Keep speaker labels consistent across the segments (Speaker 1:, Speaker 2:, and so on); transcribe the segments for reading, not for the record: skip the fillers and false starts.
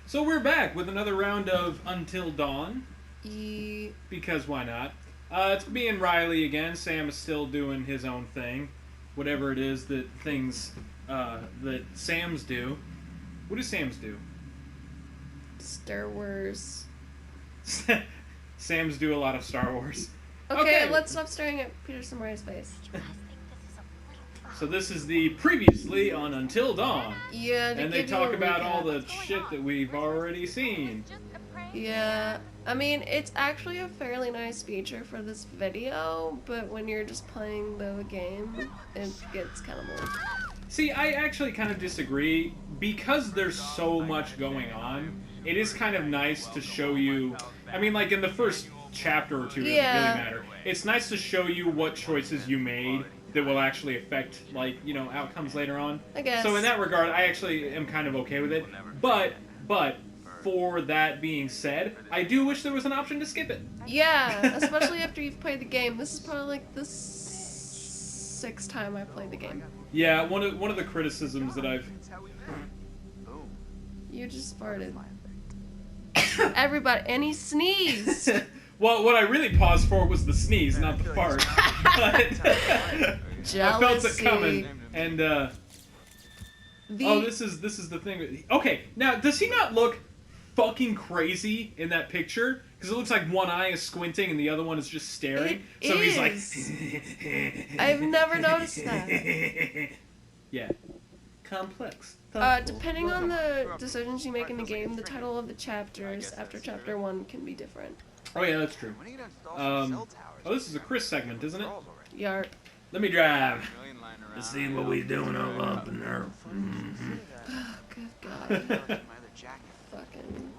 Speaker 1: So we're back with another round of Until Dawn.
Speaker 2: Ye
Speaker 1: Because why not? It's me and Riley again. Sam is still doing his own thing. Whatever it is that that Sam's do. What do Sam's do?
Speaker 2: Star Wars.
Speaker 1: Sam's do a lot of Star Wars.
Speaker 2: Okay, let's stop staring at Peter Samari's face.
Speaker 1: So this is the previously on Until Dawn.
Speaker 2: Yeah,
Speaker 1: and they talk about all the shit that we've already seen.
Speaker 2: Yeah, I mean, it's actually a fairly nice feature for this video, but when you're just playing the game, it gets kind of old.
Speaker 1: See, I actually kind of disagree. Because there's so much going on, it is kind of nice to show you... I mean, like in the first chapter or two, it doesn't really matter. It's nice to show you what choices you made that will actually affect, like, you know, outcomes later on.
Speaker 2: I guess.
Speaker 1: So in that regard, I actually am kind of okay with it. But, for that being said, I do wish there was an option to skip it.
Speaker 2: Yeah, especially after you've played the game. This is probably like the 6th time I've played the game.
Speaker 1: Yeah, one of the criticisms that I've...
Speaker 2: You just farted. Everybody, and he sneezed!
Speaker 1: Well, what I really paused for was the sneeze, not the fart. But I felt it coming, and oh, this is the thing. Okay, now does he not look fucking crazy in that picture? Because it looks like one eye is squinting and the other one is just staring. So he's like.
Speaker 2: I've never noticed that.
Speaker 1: Yeah, complex.
Speaker 2: Depending on the decisions you make in the game, the title of the chapters after chapter 1 can be different.
Speaker 1: Oh yeah, that's true. Oh, this is a Chris segment, isn't it?
Speaker 2: Yarp.
Speaker 1: Let me drive. Let's see what we doing all up in there.
Speaker 2: Oh, good God. Fucking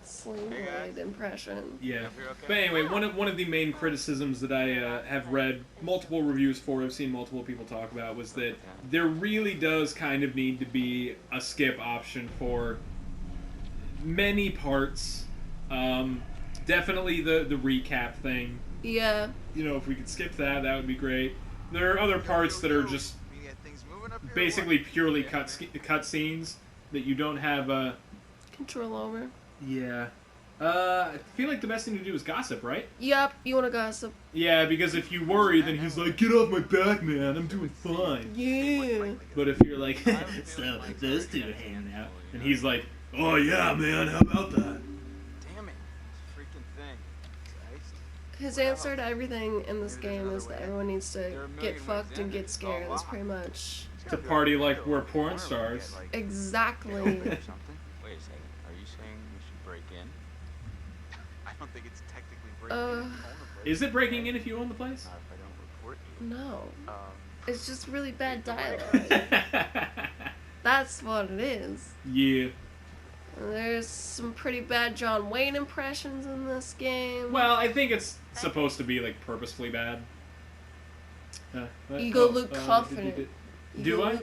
Speaker 2: sling blade impression.
Speaker 1: Yeah. But anyway, one of the main criticisms that I have read multiple reviews for, I've seen multiple people talk about, was that there really does kind of need to be a skip option for many parts. Definitely the recap thing.
Speaker 2: Yeah.
Speaker 1: You know, if we could skip that, that would be great. There are other parts that are just basically purely cut scenes that you don't have
Speaker 2: control over.
Speaker 1: Yeah. I feel like the best thing to do is gossip, right?
Speaker 2: Yep, you want to gossip.
Speaker 1: Yeah, because if you worry, then he's like, get off my back, man, I'm doing fine.
Speaker 2: Yeah.
Speaker 1: But if you're like, so those two are hanging out, and he's like, oh yeah, man, how about that?
Speaker 2: His answer to everything in this game is that everyone needs to get fucked and get scared. That's pretty much...
Speaker 1: To party like we're porn stars.
Speaker 2: Exactly.
Speaker 3: Wait a second. Are you saying we should break in? I don't think it's technically breaking in.
Speaker 1: Is it breaking in if you own the place?
Speaker 3: If I don't report you.
Speaker 2: No. It's just really bad dialogue. That's what it is.
Speaker 1: Yeah.
Speaker 2: There's some pretty bad John Wayne impressions in this game.
Speaker 1: Well, I think it's supposed to be, like, purposefully bad.
Speaker 2: You go look confident.
Speaker 1: Do I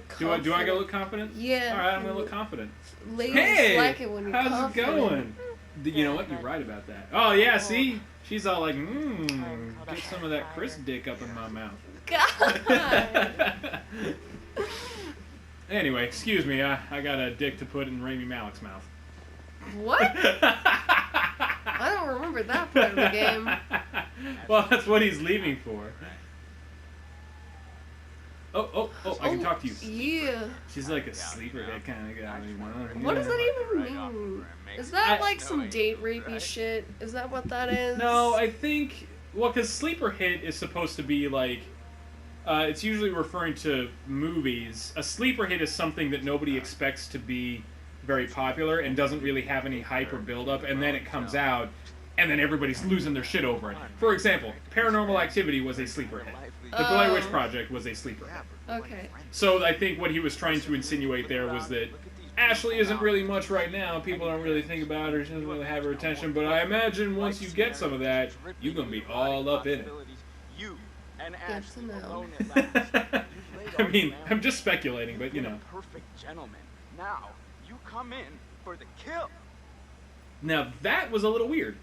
Speaker 1: go look confident?
Speaker 2: Yeah.
Speaker 1: Alright, I'm gonna look confident.
Speaker 2: Ladies like it when you're
Speaker 1: how's
Speaker 2: confident.
Speaker 1: it going? You know what? You're right about that. Oh, yeah, see? She's all like, get some of that Chris dick up in my mouth.
Speaker 2: God!
Speaker 1: Anyway, excuse me, I got a dick to put in Rami Malek's mouth.
Speaker 2: What? I don't remember that part of the game.
Speaker 1: Well, that's what he's leaving for. Oh, I can talk to you.
Speaker 2: Yeah.
Speaker 1: She's like a sleeper head kind of guy.
Speaker 2: What does that even mean? Is that like some date rapey shit? Is that what that is?
Speaker 1: No, I think... Well, because sleeper hit is supposed to be like... it's usually referring to movies. A sleeper hit is something that nobody expects to be very popular and doesn't really have any hype or build-up, and then it comes out, and then everybody's losing their shit over it. For example, Paranormal Activity was a sleeper hit. The Blair Witch Project was a sleeper hit.
Speaker 2: Okay.
Speaker 1: So I think what he was trying to insinuate there was that Ashley isn't really much right now. People don't really think about her. She doesn't really have her attention. But I imagine once you get some of that, you're going to be all up in it.
Speaker 2: Good to know.
Speaker 1: I mean, I'm just speculating, but you know.
Speaker 3: Perfect gentleman. Now, you come in for the kill.
Speaker 1: Now that was a little weird.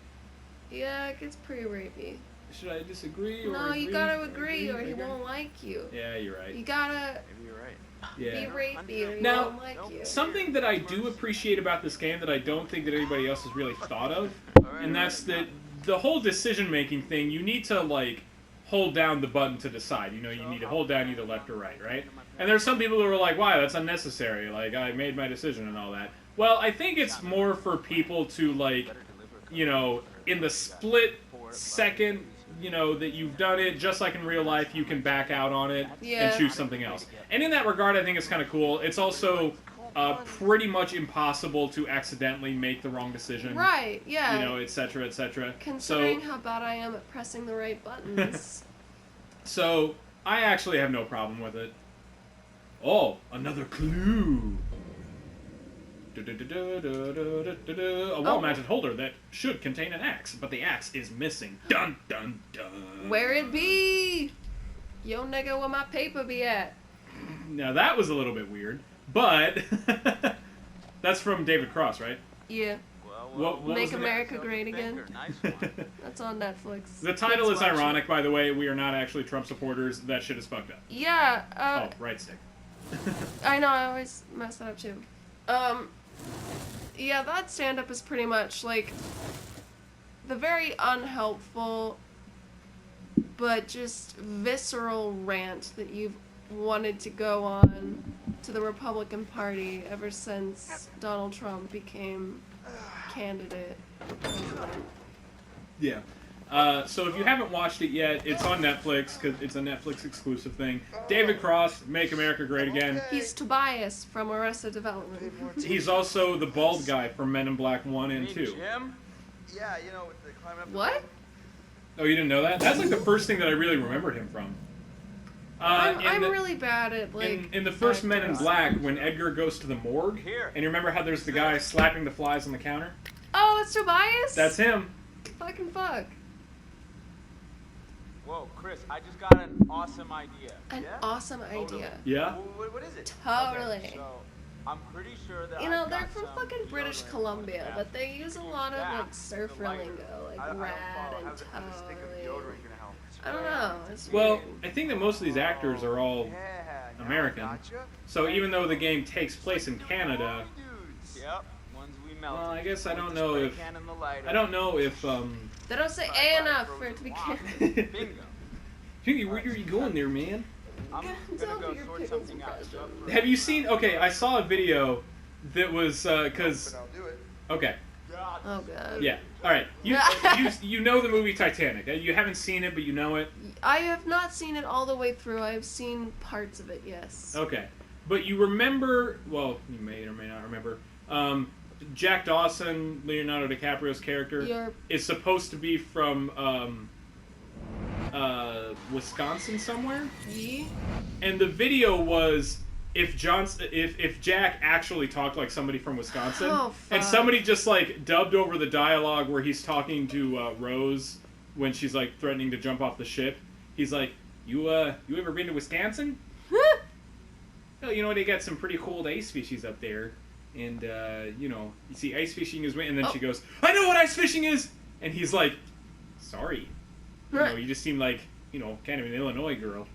Speaker 2: Yeah, it gets pretty rapey.
Speaker 1: Should I disagree or
Speaker 2: No,
Speaker 1: agree?
Speaker 2: you gotta agree or he won't like you.
Speaker 1: Yeah, you're right.
Speaker 2: You gotta
Speaker 3: Maybe you're right.
Speaker 1: Yeah.
Speaker 2: be rapey or he
Speaker 1: Now,
Speaker 2: won't like you.
Speaker 1: Something that I do appreciate about this game that I don't think that anybody else has really thought of, and that's that the whole decision-making thing, you need to, like, hold down the button to decide. You know, you need to hold down either left or right? And there's some people who are like, wow, that's unnecessary. Like, I made my decision and all that. Well, I think it's more for people to, like, you know, in the split second, you know, that you've done it, just like in real life, you can back out on it and choose something else. And in that regard, I think it's kind of cool. It's also pretty much impossible to accidentally make the wrong decision.
Speaker 2: Right, yeah.
Speaker 1: You know, etc., etc.
Speaker 2: Considering how bad I am at pressing the right buttons.
Speaker 1: So, I actually have no problem with it. Oh, another clue. A wall-mounted holder that should contain an axe, but the axe is missing. Dun, dun, dun.
Speaker 2: Where it be? Yo, nigga, where my paper be at?
Speaker 1: Now, that was a little bit weird, but that's from David Cross, right?
Speaker 2: Yeah.
Speaker 1: What
Speaker 2: Make
Speaker 1: was
Speaker 2: America Great Again.
Speaker 3: Nice one.
Speaker 2: That's on Netflix.
Speaker 1: The title
Speaker 2: Let's
Speaker 1: is
Speaker 2: watch
Speaker 1: ironic,
Speaker 2: it.
Speaker 1: by the way. We are not actually Trump supporters. That shit is fucked up.
Speaker 2: Yeah,
Speaker 1: Oh, right stick.
Speaker 2: I know, I always mess that up too. Yeah, that stand-up is pretty much, like, the very unhelpful, but just visceral rant that you've wanted to go on to the Republican Party ever since Donald Trump became candidate for president.
Speaker 1: Yeah. So if you haven't watched it yet, it's on Netflix, because it's a Netflix exclusive thing. David Cross, Make America Great Again.
Speaker 2: He's Tobias from Arrested Development.
Speaker 1: He's also the bald guy from Men in Black 1 and 2.
Speaker 3: Jim?
Speaker 4: Yeah, you know, with the climbing up.
Speaker 2: What?
Speaker 1: Oh, you didn't know that? That's like the first thing that I really remembered him from.
Speaker 2: I'm really bad at, like...
Speaker 1: In the first Men in
Speaker 2: actors.
Speaker 1: Black, when Edgar goes to the morgue,
Speaker 3: Here.
Speaker 1: and you remember how there's the guy slapping the flies on the counter?
Speaker 2: Oh, it's Tobias?
Speaker 1: That's him.
Speaker 2: Fucking fuck.
Speaker 3: Whoa, Chris, I just got an awesome idea.
Speaker 2: An
Speaker 4: Yeah?
Speaker 2: awesome idea.
Speaker 1: Yeah?
Speaker 4: What is it?
Speaker 2: Totally.
Speaker 3: Okay, so, I'm pretty sure that
Speaker 2: You know,
Speaker 3: I've
Speaker 2: they're
Speaker 3: got
Speaker 2: from
Speaker 3: some
Speaker 2: fucking British
Speaker 3: deodorant
Speaker 2: Columbia,
Speaker 3: that
Speaker 2: but they use a lot of, like, surfer lingo, like
Speaker 4: I don't
Speaker 2: rad
Speaker 4: follow.
Speaker 2: and
Speaker 4: How's the stick of
Speaker 2: totally.
Speaker 4: deodorant gonna help?
Speaker 2: I don't know. It's
Speaker 1: Well,
Speaker 2: weird.
Speaker 1: I think that most of these actors are all
Speaker 4: Yeah, now I
Speaker 1: American.
Speaker 4: gotcha.
Speaker 1: So even though the game takes place in Canada,
Speaker 4: Dudes.
Speaker 3: Yep, ones we melted.
Speaker 1: well, I guess I
Speaker 3: With
Speaker 1: don't
Speaker 3: the
Speaker 1: know
Speaker 3: spray
Speaker 1: if
Speaker 3: can and the lighter.
Speaker 1: They don't
Speaker 2: Say A enough for it to be canon.
Speaker 3: Bingo.
Speaker 1: Hey, where are you going there, man?
Speaker 3: I'm
Speaker 2: Don't
Speaker 3: gonna go
Speaker 2: do your
Speaker 3: sort
Speaker 2: pickles
Speaker 3: something out.
Speaker 2: impression.
Speaker 1: Have you seen? Okay, I saw a video that was because
Speaker 4: But I'll do it.
Speaker 1: okay,
Speaker 3: God.
Speaker 2: Oh god.
Speaker 1: yeah, all right. You know the movie Titanic. You haven't seen it, but you know it.
Speaker 2: I have not seen it all the way through. I have seen parts of it, yes.
Speaker 1: Okay, but you remember? Well, you may or may not remember. Jack Dawson, Leonardo DiCaprio's character,
Speaker 2: You're-
Speaker 1: is supposed to be from Wisconsin somewhere.
Speaker 2: Ye?
Speaker 1: And the video was if Jack actually talked like somebody from Wisconsin,
Speaker 2: Oh,
Speaker 1: and
Speaker 2: fuck.
Speaker 1: somebody just like dubbed over the dialogue where he's talking to Rose when she's like threatening to jump off the ship. He's like, "You ever been to Wisconsin? Well, you know they got some pretty cool ice species up there, and you know you see ice fishing is." And then she goes, "I know what ice fishing is," and he's like, "Sorry, you know you just seem like kind of an Illinois girl."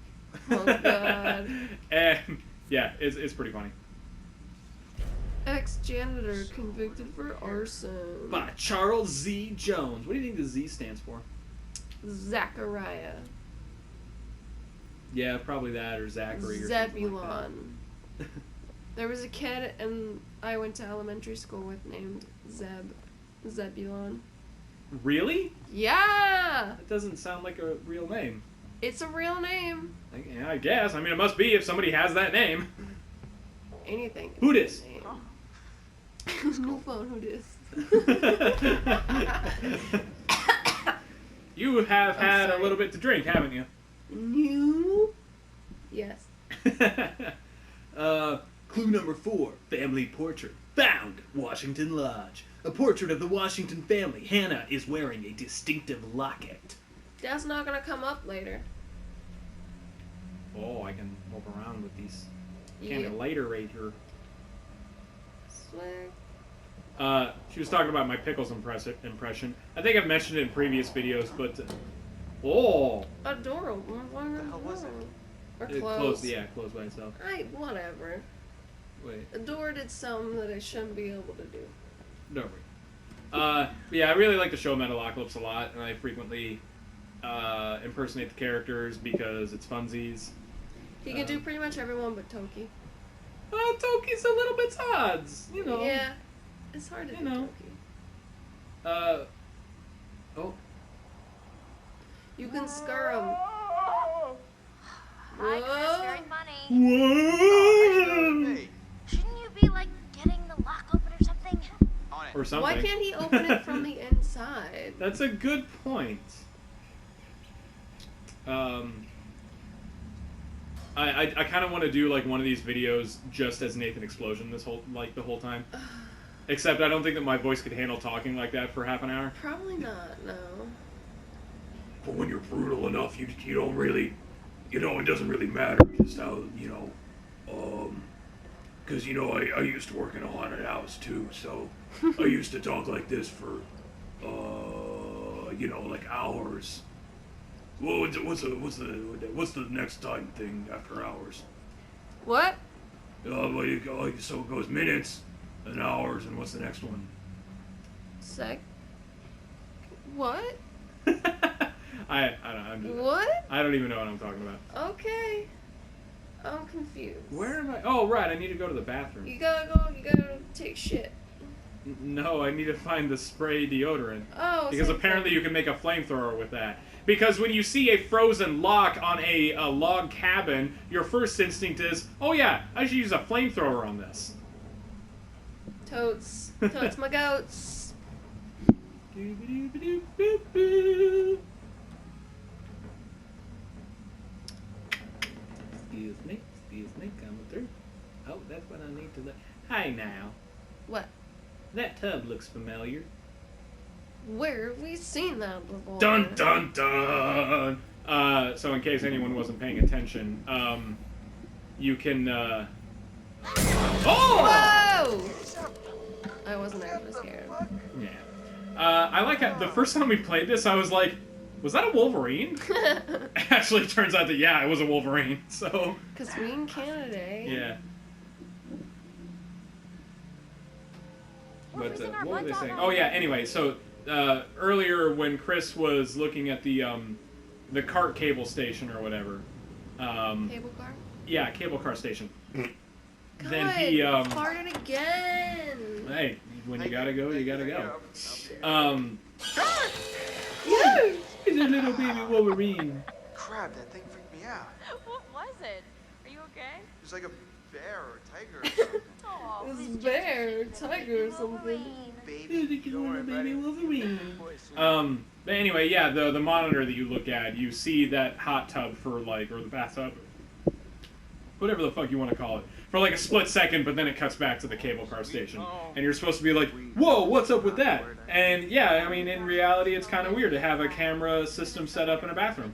Speaker 2: Oh god.
Speaker 1: And yeah, it's pretty funny.
Speaker 2: Ex-janitor convicted for arson.
Speaker 1: By Charles Z. Jones. What do you think the Z stands for?
Speaker 2: Zachariah.
Speaker 1: Yeah, probably that or Zachary or
Speaker 2: Zebulon.
Speaker 1: something like
Speaker 2: There was a kid and I went to elementary school with named Zebulon.
Speaker 1: that. Really?
Speaker 2: Yeah!
Speaker 1: That doesn't sound like a real name.
Speaker 2: It's a real name.
Speaker 1: Yeah, I guess. I mean, it must be if somebody has that name.
Speaker 2: Anything.
Speaker 1: Who dis?
Speaker 2: No phone, who dis?
Speaker 1: You have had a
Speaker 2: sorry.
Speaker 1: little bit to drink, haven't you?
Speaker 2: New? Yes.
Speaker 1: Clue number 4. Family portrait. Found. Washington Lodge. A portrait of the Washington family. Hannah is wearing a distinctive locket.
Speaker 2: That's not gonna come up later.
Speaker 1: Oh, I can move around with these
Speaker 2: Yeah.
Speaker 1: kind of lighter right here.
Speaker 2: Swag.
Speaker 1: She was talking about my pickles impression. I think I've mentioned it in previous videos, but Oh.
Speaker 2: A door opened. What
Speaker 4: the hell was it?
Speaker 2: Or
Speaker 1: It
Speaker 2: closed.
Speaker 1: closed. Yeah, closed by itself.
Speaker 2: Whatever.
Speaker 1: Wait.
Speaker 2: A door did something that it shouldn't be able to do.
Speaker 1: Don't worry. Yeah, I really like the show Metalocalypse a lot, and I frequently impersonate the characters because it's funsies.
Speaker 2: He can do pretty much everyone but Toki.
Speaker 1: Toki's a little bit odds, you know.
Speaker 2: Yeah. It's hard to do
Speaker 1: know.
Speaker 2: Toki.
Speaker 1: Oh.
Speaker 2: You can scare him.
Speaker 5: Hi, Chris. Very funny.
Speaker 1: Whoa.
Speaker 4: Hey,
Speaker 5: Shouldn't you be like getting the lock open or something?
Speaker 4: on it.
Speaker 1: Or something.
Speaker 2: Why can't he open it from the inside?
Speaker 1: That's a good point. I kind of want to do like one of these videos just as Nathan Explosion the whole time. Except I don't think that my voice could handle talking like that for half an hour.
Speaker 2: Probably not, no.
Speaker 6: But when you're brutal enough, you don't really, it doesn't really matter just how, because, I used to work in a haunted house too, so I used to talk like this for, like hours. Well, what's the next time thing after hours?
Speaker 2: What?
Speaker 6: So it goes minutes and hours, and what's the next one?
Speaker 2: What? What?
Speaker 1: I don't even know what I'm talking about.
Speaker 2: Okay. I'm confused.
Speaker 1: Where am I? Oh, right. I need to go to the bathroom.
Speaker 2: You gotta take shit.
Speaker 1: No, I need to find the spray deodorant.
Speaker 2: Oh,
Speaker 1: Because
Speaker 2: same
Speaker 1: apparently
Speaker 2: thing.
Speaker 1: you can make a flamethrower with that. Because when you see a frozen lock on a log cabin, your first instinct is, oh yeah, I should use a flamethrower on this.
Speaker 2: Totes. Totes my goats.
Speaker 1: Excuse me, coming through. Oh, that's what I need to look. Hi now.
Speaker 2: What?
Speaker 1: That tub looks familiar.
Speaker 2: Where have we seen that before?
Speaker 6: Dun dun dun!
Speaker 1: So in case anyone wasn't paying attention, you can, Oh!
Speaker 2: Whoa! I wasn't actually scared.
Speaker 1: Yeah. I like how the first time we played this, I was like, was that a Wolverine? Actually, it turns out that, yeah, it was a Wolverine, so...
Speaker 2: Because we in Canada, eh?
Speaker 1: Yeah. But, what were they saying? Oh, yeah, anyway, so, earlier when Chris was looking at the cart cable station or whatever,
Speaker 2: Cable car?
Speaker 1: yeah, cable car station.
Speaker 2: God,
Speaker 1: Then he,
Speaker 2: farted again!
Speaker 1: hey, when you gotta go, you gotta go.
Speaker 2: Yes!
Speaker 1: He's a little baby Wolverine.
Speaker 4: Crap, that thing freaked me out.
Speaker 5: What was it? Are you okay?
Speaker 4: It was like a bear or a tiger or something.
Speaker 5: Oh,
Speaker 2: It was
Speaker 5: please
Speaker 2: bear,
Speaker 5: just
Speaker 2: tiger or something.
Speaker 5: Wolverine.
Speaker 4: Baby, don't worry about it.
Speaker 1: Wolverine. But anyway, yeah, the monitor that you look at, you see that hot tub for like, or the bathtub, whatever the fuck you want to call it, for like a split second, but then it cuts back to the cable car station. And you're supposed to be like, whoa, what's up with that? And yeah, I mean, in reality, it's kind of weird to have a camera system set up in a bathroom.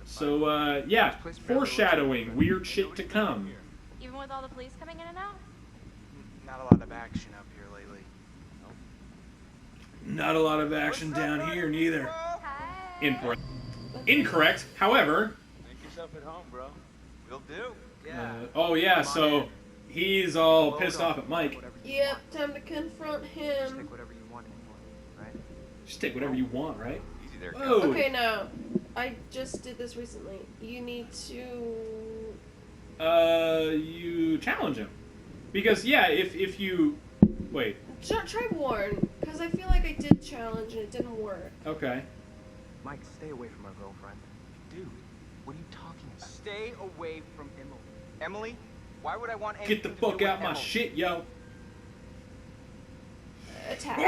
Speaker 1: So, yeah, foreshadowing, weird shit to come.
Speaker 5: Even with all the police coming in and out?
Speaker 4: Not a lot of action up here lately.
Speaker 6: Not a lot of action down here, neither.
Speaker 5: Hi.
Speaker 1: Incorrect. Incorrect, however...
Speaker 3: Make yourself at home, bro.
Speaker 4: Will do.
Speaker 1: oh yeah, so he's all pissed off at Mike.
Speaker 2: Yep, time to confront him.
Speaker 4: whatever you want anymore, right?
Speaker 1: Just take whatever you want, right?
Speaker 3: Easy there,
Speaker 1: Whoa.
Speaker 2: Okay, now, I just did this recently. You need to...
Speaker 1: You challenge him. Because, yeah, if you... Wait,
Speaker 2: Try warn, because I feel like I did challenge and it didn't work.
Speaker 1: okay.
Speaker 7: Mike, stay away from our girlfriend.
Speaker 3: Dude, what are you talking about?
Speaker 7: Stay away from Emily. Emily? Why would I want
Speaker 1: Get
Speaker 7: anything
Speaker 1: the
Speaker 7: to do
Speaker 1: fuck
Speaker 7: with
Speaker 1: out my
Speaker 7: Emily?
Speaker 1: shit, yo.
Speaker 2: Attack.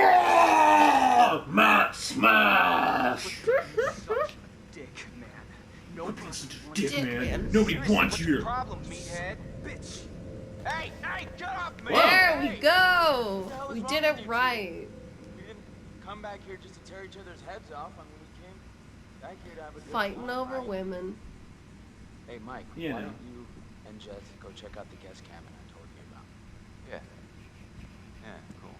Speaker 6: Matt smash!
Speaker 7: Such a dick, man. Nobody
Speaker 6: Dick,
Speaker 2: Dick,
Speaker 6: man.
Speaker 2: man.
Speaker 6: Nobody
Speaker 7: Seriously,
Speaker 6: wants
Speaker 7: what's
Speaker 6: you
Speaker 7: your
Speaker 6: here.
Speaker 7: problem, meathead? Bitch. Hey, get off me!
Speaker 2: There we
Speaker 3: Hey.
Speaker 2: go!
Speaker 3: What the hell is
Speaker 2: We
Speaker 3: wrong
Speaker 2: did
Speaker 3: with
Speaker 2: it
Speaker 3: you two?
Speaker 2: right.
Speaker 3: We didn't come back here just to tear each other's heads off. I mean, we came back here to have a good
Speaker 2: Fighting
Speaker 3: time,
Speaker 2: over
Speaker 3: right?
Speaker 2: women.
Speaker 3: Hey, Mike,
Speaker 1: You
Speaker 3: why
Speaker 1: know.
Speaker 3: don't you and Jess go check out the guest cabin I told you about? Yeah. Yeah, cool.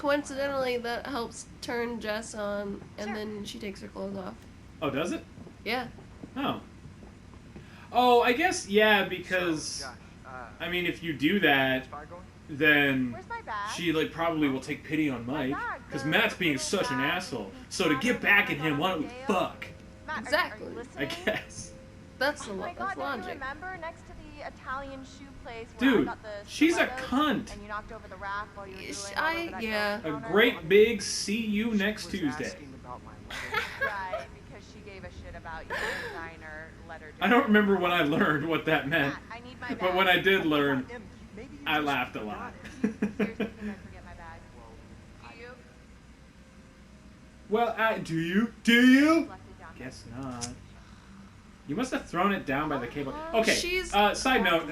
Speaker 2: coincidentally, that helps turn Jess on, and then she takes her clothes off.
Speaker 1: Oh, does it?
Speaker 2: Yeah.
Speaker 1: Oh. Oh, I guess, yeah, because,
Speaker 4: So, Josh,
Speaker 1: I mean, if you do that,
Speaker 4: fire going?
Speaker 1: then
Speaker 5: Where's my bag?
Speaker 1: she, like, probably will take pity on Mike, because Matt's being such an asshole. So to get back at him, why don't we fuck?
Speaker 5: Matt,
Speaker 2: Exactly.
Speaker 5: Are you
Speaker 1: I
Speaker 5: listening?
Speaker 1: guess.
Speaker 2: That's the
Speaker 5: Oh my
Speaker 2: that's
Speaker 5: God! Don't you
Speaker 2: logic.
Speaker 5: remember next to the Italian shoe place where I
Speaker 1: Dude,
Speaker 5: got the
Speaker 1: she's a
Speaker 5: stilettos
Speaker 1: cunt.
Speaker 5: and you knocked over the rack while you were
Speaker 2: Ish,
Speaker 5: doing all over that
Speaker 2: yeah.
Speaker 1: A
Speaker 5: counter?
Speaker 1: great big see you next
Speaker 4: Was
Speaker 1: Tuesday.
Speaker 4: asking about my letter.
Speaker 5: Right, because she gave a shit about your designer letter.
Speaker 1: I don't remember when I learned what that meant,
Speaker 5: Matt, I need my bag.
Speaker 1: but when I did learn,
Speaker 4: Em, maybe you
Speaker 1: I
Speaker 4: just
Speaker 1: laughed a
Speaker 4: forgot.
Speaker 1: lot.
Speaker 5: Seriously, think I forget my bag? Do you?
Speaker 1: Well, do you? Do you?
Speaker 5: Left it down.
Speaker 1: Guess not. You must have thrown it down by the cable. Okay,
Speaker 2: She's-
Speaker 1: side note,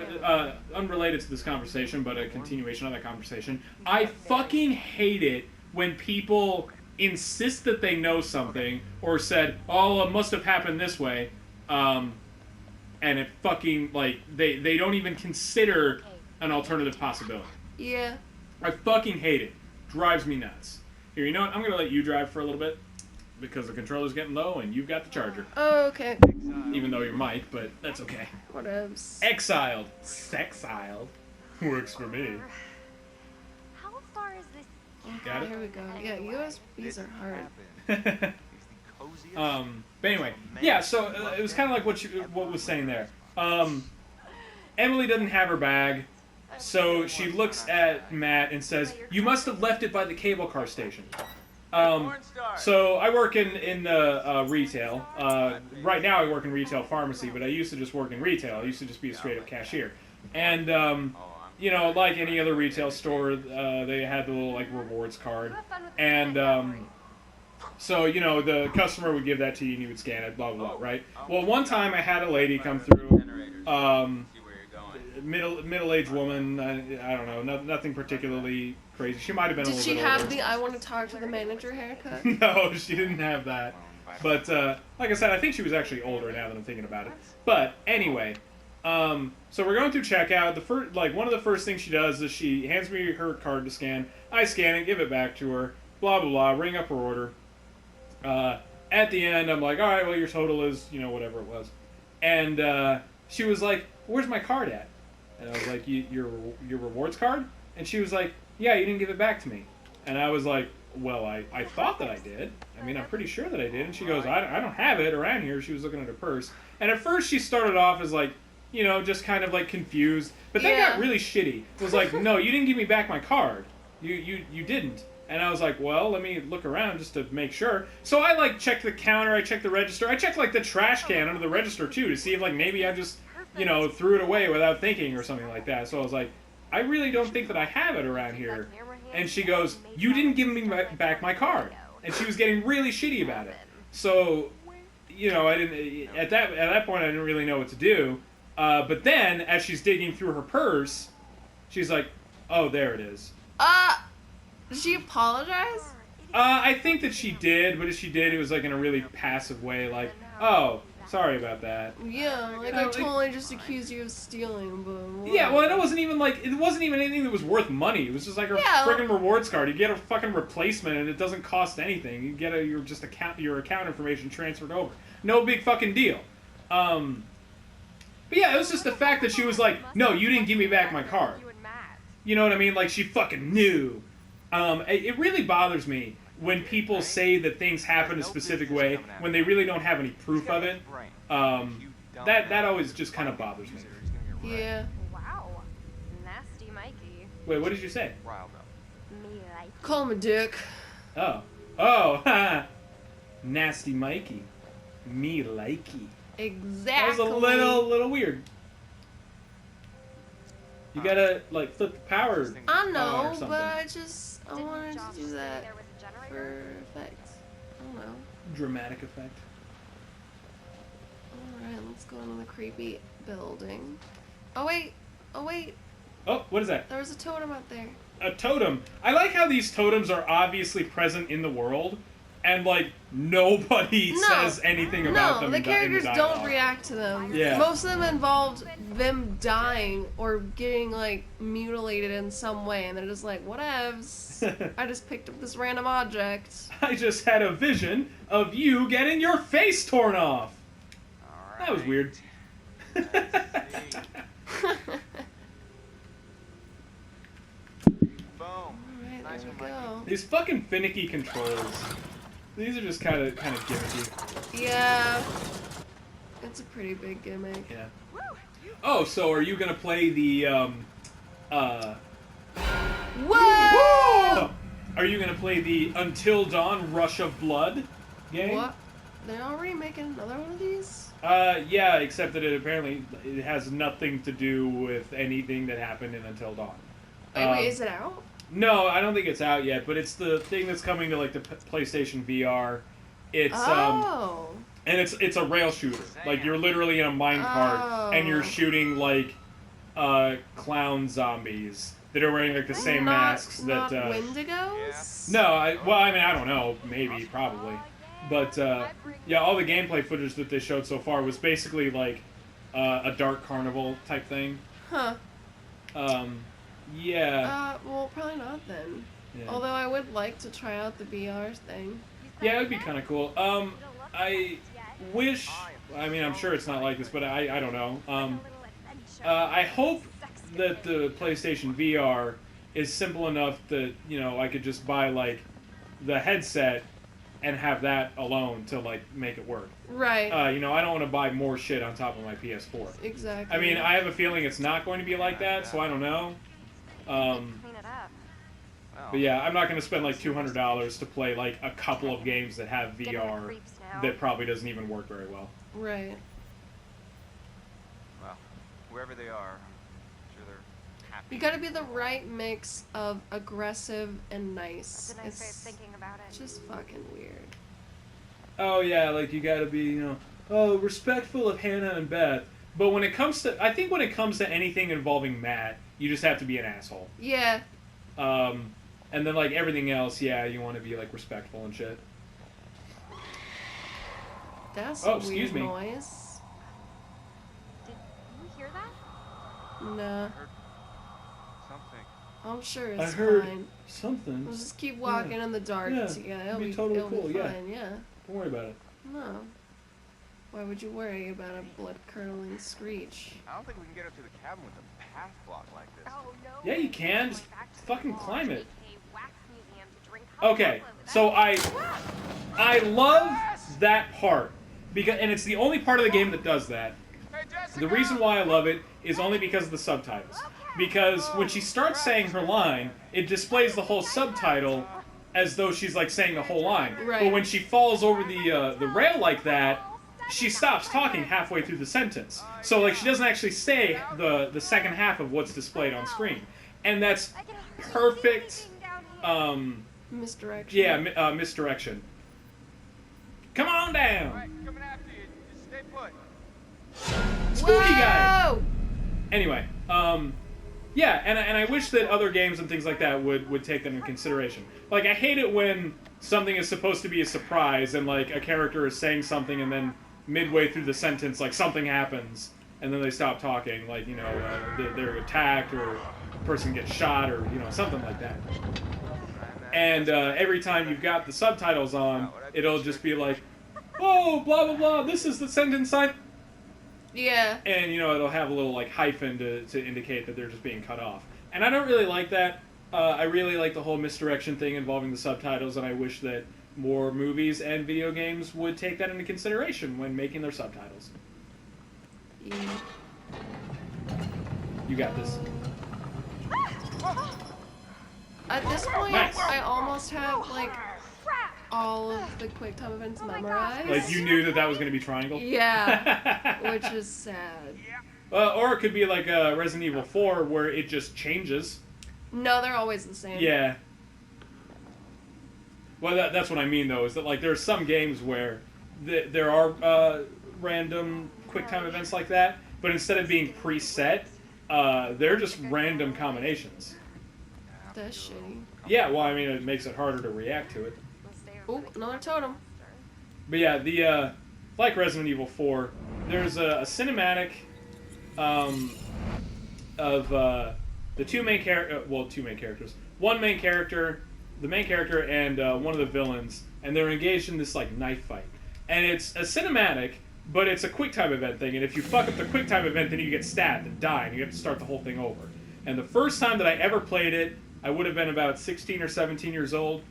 Speaker 1: unrelated to this conversation, but a continuation of that conversation. I fucking hate it when people insist that they know something, or said, oh, it must have happened this way, and it fucking, like, they don't even consider an alternative possibility.
Speaker 2: Yeah.
Speaker 1: I fucking hate it. Drives me nuts. Here, you know what? I'm gonna let you drive for a little bit, because the controller's getting low and you've got the charger.
Speaker 2: Oh, okay.
Speaker 1: Even though you're Mike, but that's okay.
Speaker 2: Whatevs.
Speaker 1: Exiled. Sexiled. Works for me.
Speaker 5: How far is this?
Speaker 1: Got it?
Speaker 2: Here we go. Yeah, USBs are hard.
Speaker 3: He's the coziest.
Speaker 1: But anyway, yeah, so it was kind of like what was saying there. Emily doesn't have her bag, so she looks at Matt and says, you must have left it by the cable car station. So I work in retail. Right now I work in retail pharmacy, but I used to just work in retail. I used to just be a straight up cashier. And, you know, like any other retail store, they had the little, like, rewards card. And, so, you know, the customer would give that to you and you would scan it, blah, blah, blah, right? Well, one time I had a lady come through, middle-aged woman, I don't know, nothing particularly crazy. She might have been a
Speaker 2: Did
Speaker 1: little
Speaker 2: she
Speaker 1: bit
Speaker 2: have
Speaker 1: older.
Speaker 2: the I want to talk to the manager haircut?
Speaker 1: No, she didn't have that. But, like I said, I think she was actually older now that I'm thinking about it. But, anyway, so we're going through checkout. One of the first things she does is she hands me her card to scan. I scan it, give it back to her, blah, blah, blah, ring up her order. At the end, I'm like, all right, well, your total is, you know, whatever it was. And she was like, where's my card at? And I was like, your rewards card? And she was like, yeah, you didn't give it back to me. And I was like, well, I thought that I did. I mean, I'm pretty sure that I did. And she goes, I don't have it around here. She was looking at her purse. And at first she started off as like, you know, just kind of like confused. But then got really shitty. It was like, no, you didn't give me back my card. You didn't. And I was like, well, let me look around just to make sure. So I, like, checked the counter, I checked the register, I checked, like, the trash can under the register, too, to see if, like, maybe I just, you know, threw it away without thinking or something like that. So I was like, I really don't think that I have it around here. And she goes, you didn't give me back my card. And she was getting really shitty about it. So, you know, I didn't, at that point, I didn't really know what to do. But then, as she's digging through her purse, she's like, oh, there it is.
Speaker 2: Did she apologize?
Speaker 1: I think that she did, but if she did, it was like in a really passive way, like, oh, sorry about that.
Speaker 2: Yeah, like I totally just accused you of stealing, but...
Speaker 1: Yeah, well, it wasn't even anything that was worth money. It was just like her friggin' rewards card. You get a fucking replacement and it doesn't cost anything. You get your account information transferred over. No big fucking deal. But yeah, it was just the fact that she was like, no, you didn't give me back my card. You know what I mean? Like, she fucking knew. It really bothers me when people say that things happen a specific way when they really don't have any proof of it. That always just kind of bothers me.
Speaker 2: Yeah.
Speaker 5: Wow. Nasty Mikey.
Speaker 1: Wait, what did you say?
Speaker 5: Me like.
Speaker 2: Call him a dick.
Speaker 1: Oh, haha. Nasty Mikey. Me likey.
Speaker 2: Exactly.
Speaker 1: That was a little weird. You gotta, like, flip the power
Speaker 2: I
Speaker 1: on or
Speaker 2: know,
Speaker 1: something.
Speaker 2: but I wanted to
Speaker 5: Josh
Speaker 2: do
Speaker 5: say
Speaker 2: that
Speaker 5: there was a generator?
Speaker 2: for effect. I don't know.
Speaker 1: Dramatic effect.
Speaker 2: Alright, let's go into the creepy building. Oh wait!
Speaker 1: Oh, what is that?
Speaker 2: There was a totem out there.
Speaker 1: A totem. I like how these totems are obviously present in the world, and like nobody
Speaker 2: No.
Speaker 1: says anything about them.
Speaker 2: No, the
Speaker 1: in
Speaker 2: characters
Speaker 1: the
Speaker 2: don't
Speaker 1: dialogue.
Speaker 2: react to them.
Speaker 1: Yeah.
Speaker 2: Most of them involved them dying or getting like mutilated in some way, and they're just like, whatevs. I just picked up this random object.
Speaker 1: I just had a vision of you getting your face torn off.
Speaker 3: All
Speaker 1: That was
Speaker 3: right.
Speaker 1: weird.
Speaker 3: Let's see. Boom.
Speaker 2: Alright,
Speaker 3: Nice
Speaker 2: there
Speaker 3: one,
Speaker 2: we go.
Speaker 1: These fucking finicky controls. These are just kind of gimmicky.
Speaker 2: Yeah. It's a pretty big gimmick.
Speaker 1: Yeah. Oh, so are you gonna play the
Speaker 2: Whoa!
Speaker 1: Are you gonna play the Until Dawn Rush of Blood game?
Speaker 2: What? They're already making another one of these?
Speaker 1: Yeah, except that it has nothing to do with anything that happened in Until Dawn.
Speaker 2: Wait, is it out?
Speaker 1: No, I don't think it's out yet, but it's the thing that's coming to like the PlayStation VR. It's
Speaker 2: Oh.
Speaker 1: and it's a rail shooter. Like you're literally in a minecart and you're
Speaker 2: Oh.
Speaker 1: shooting like clown zombies that are wearing like the same masks
Speaker 2: not
Speaker 1: that
Speaker 2: Wendigos?
Speaker 1: No, I mean I don't know, maybe probably. But yeah, all the gameplay footage that they showed so far was basically like a Dark Carnival type thing.
Speaker 2: Huh.
Speaker 1: Yeah.
Speaker 2: Well, probably not then.
Speaker 1: Yeah.
Speaker 2: Although I would like to try out the VR thing.
Speaker 1: Yeah, it would be kind of cool. I wish. I mean, I'm sure it's not like this, but I don't know. I hope that the PlayStation VR is simple enough that I could just buy like the headset and have that alone to like make it work.
Speaker 2: Right.
Speaker 1: I don't want to buy more shit on top of my PS4.
Speaker 2: Exactly.
Speaker 1: I mean, I have a feeling it's not going to be like that, so I don't know.
Speaker 5: Clean it up.
Speaker 3: Well,
Speaker 1: But yeah, I'm not going to spend like $200 to play like a couple of games that have VR that probably doesn't even work very well.
Speaker 2: Right.
Speaker 3: well, whoever they are, I'm sure they're happy.
Speaker 2: You gotta be the right mix of aggressive and nice.
Speaker 5: That's a nice way of
Speaker 2: It's
Speaker 5: thinking about it.
Speaker 2: just fucking weird.
Speaker 1: Oh yeah, like you gotta be, respectful of Hannah and Beth. But when it comes to, I think when it comes to anything involving Matt, you just have to be an asshole.
Speaker 2: Yeah.
Speaker 1: And then like everything else, yeah, you want to be like respectful and shit.
Speaker 2: That's
Speaker 1: Oh,
Speaker 2: a
Speaker 1: excuse
Speaker 2: weird
Speaker 1: me.
Speaker 2: noise.
Speaker 5: Did you hear that?
Speaker 2: Nah.
Speaker 3: Heard something.
Speaker 2: I'm sure
Speaker 1: I
Speaker 2: it's
Speaker 1: heard
Speaker 2: fine.
Speaker 1: something.
Speaker 2: We'll just keep walking in the dark.
Speaker 1: Yeah,
Speaker 2: Yeah,
Speaker 1: it'll be totally
Speaker 2: it'll
Speaker 1: cool,
Speaker 2: be
Speaker 1: yeah.
Speaker 2: fine, yeah.
Speaker 1: Don't worry about it.
Speaker 2: No. Why would you worry about a blood-curdling screech?
Speaker 3: I don't think we can get up to the cabin with a path block like this.
Speaker 5: Oh no.
Speaker 1: Yeah, you can.
Speaker 5: Going
Speaker 1: Just
Speaker 5: back to the
Speaker 1: fucking
Speaker 5: bar,
Speaker 1: climb it.
Speaker 5: JK Wax Museum to drink
Speaker 1: Okay, so I love that part and it's the only part of the game that does that.
Speaker 3: Hey, Jessica!
Speaker 1: The reason why I love it is only because of the subtitles. Because when she starts saying her line, it displays the whole subtitle as though she's like saying the whole line.
Speaker 2: Right.
Speaker 1: But when she falls over the rail like that, she stops talking halfway through the sentence. So like she doesn't actually say the second half of what's displayed on screen, and that's perfect.
Speaker 2: Misdirection.
Speaker 1: Yeah, misdirection. Come on
Speaker 3: All
Speaker 1: down,
Speaker 3: right, coming after you. Just stay put.
Speaker 1: spooky guy.
Speaker 2: Whoa!
Speaker 1: Anyway, yeah, and I wish that other games and things like that would take that into consideration. Like, I hate it when something is supposed to be a surprise and, like, a character is saying something and then midway through the sentence, like, something happens and then they stop talking. Like, they're attacked or a person gets shot or, something like that. And every time you've got the subtitles on, it'll just be like, oh, blah, blah, blah, this is the sentence sign.
Speaker 2: Yeah.
Speaker 1: And, it'll have a little, like, hyphen to indicate that they're just being cut off. And I don't really like that. I really like the whole misdirection thing involving the subtitles, and I wish that more movies and video games would take that into consideration when making their subtitles.
Speaker 2: Yeah.
Speaker 1: You got this.
Speaker 2: At this point,
Speaker 1: Nice.
Speaker 2: I almost have, like, all of the quick time events memorized.
Speaker 1: Like, you knew that was going to be triangle?
Speaker 2: Yeah. Which is sad.
Speaker 1: Or it could be like Resident Evil 4, where it just changes.
Speaker 2: No, they're always the same.
Speaker 1: Yeah. Well, that's what I mean, though, is that, like, there are some games where there are random QuickTime events like that, but instead of being preset, they're just random combinations.
Speaker 2: That's shitty.
Speaker 1: Yeah, well, I mean, it makes it harder to react to it.
Speaker 5: We'll stay
Speaker 2: Oh, another totem.
Speaker 1: But yeah, the like Resident Evil 4, there's a cinematic of the two main characters. One main character, the main character, and one of the villains, and they're engaged in this like knife fight. And it's a cinematic, but it's a QuickTime event thing. And if you fuck up the QuickTime event, then you get stabbed and die, and you have to start the whole thing over. And the first time that I ever played it, I would have been about 16 or 17 years old.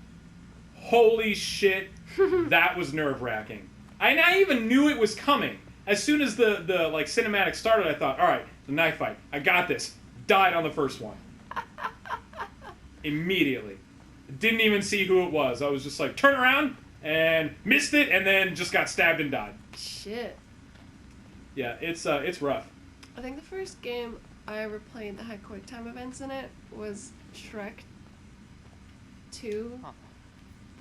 Speaker 1: Holy shit, that was nerve-wracking. I even knew it was coming. As soon as the like cinematic started, I thought, all right, the knife fight, I got this. Died on the first one. Immediately. Didn't even see who it was. I was just like, turn around, and missed it, and then just got stabbed and died.
Speaker 2: Shit.
Speaker 1: Yeah, it's rough.
Speaker 2: I think the first game I ever played that had QuickTime events in it was Shrek 2,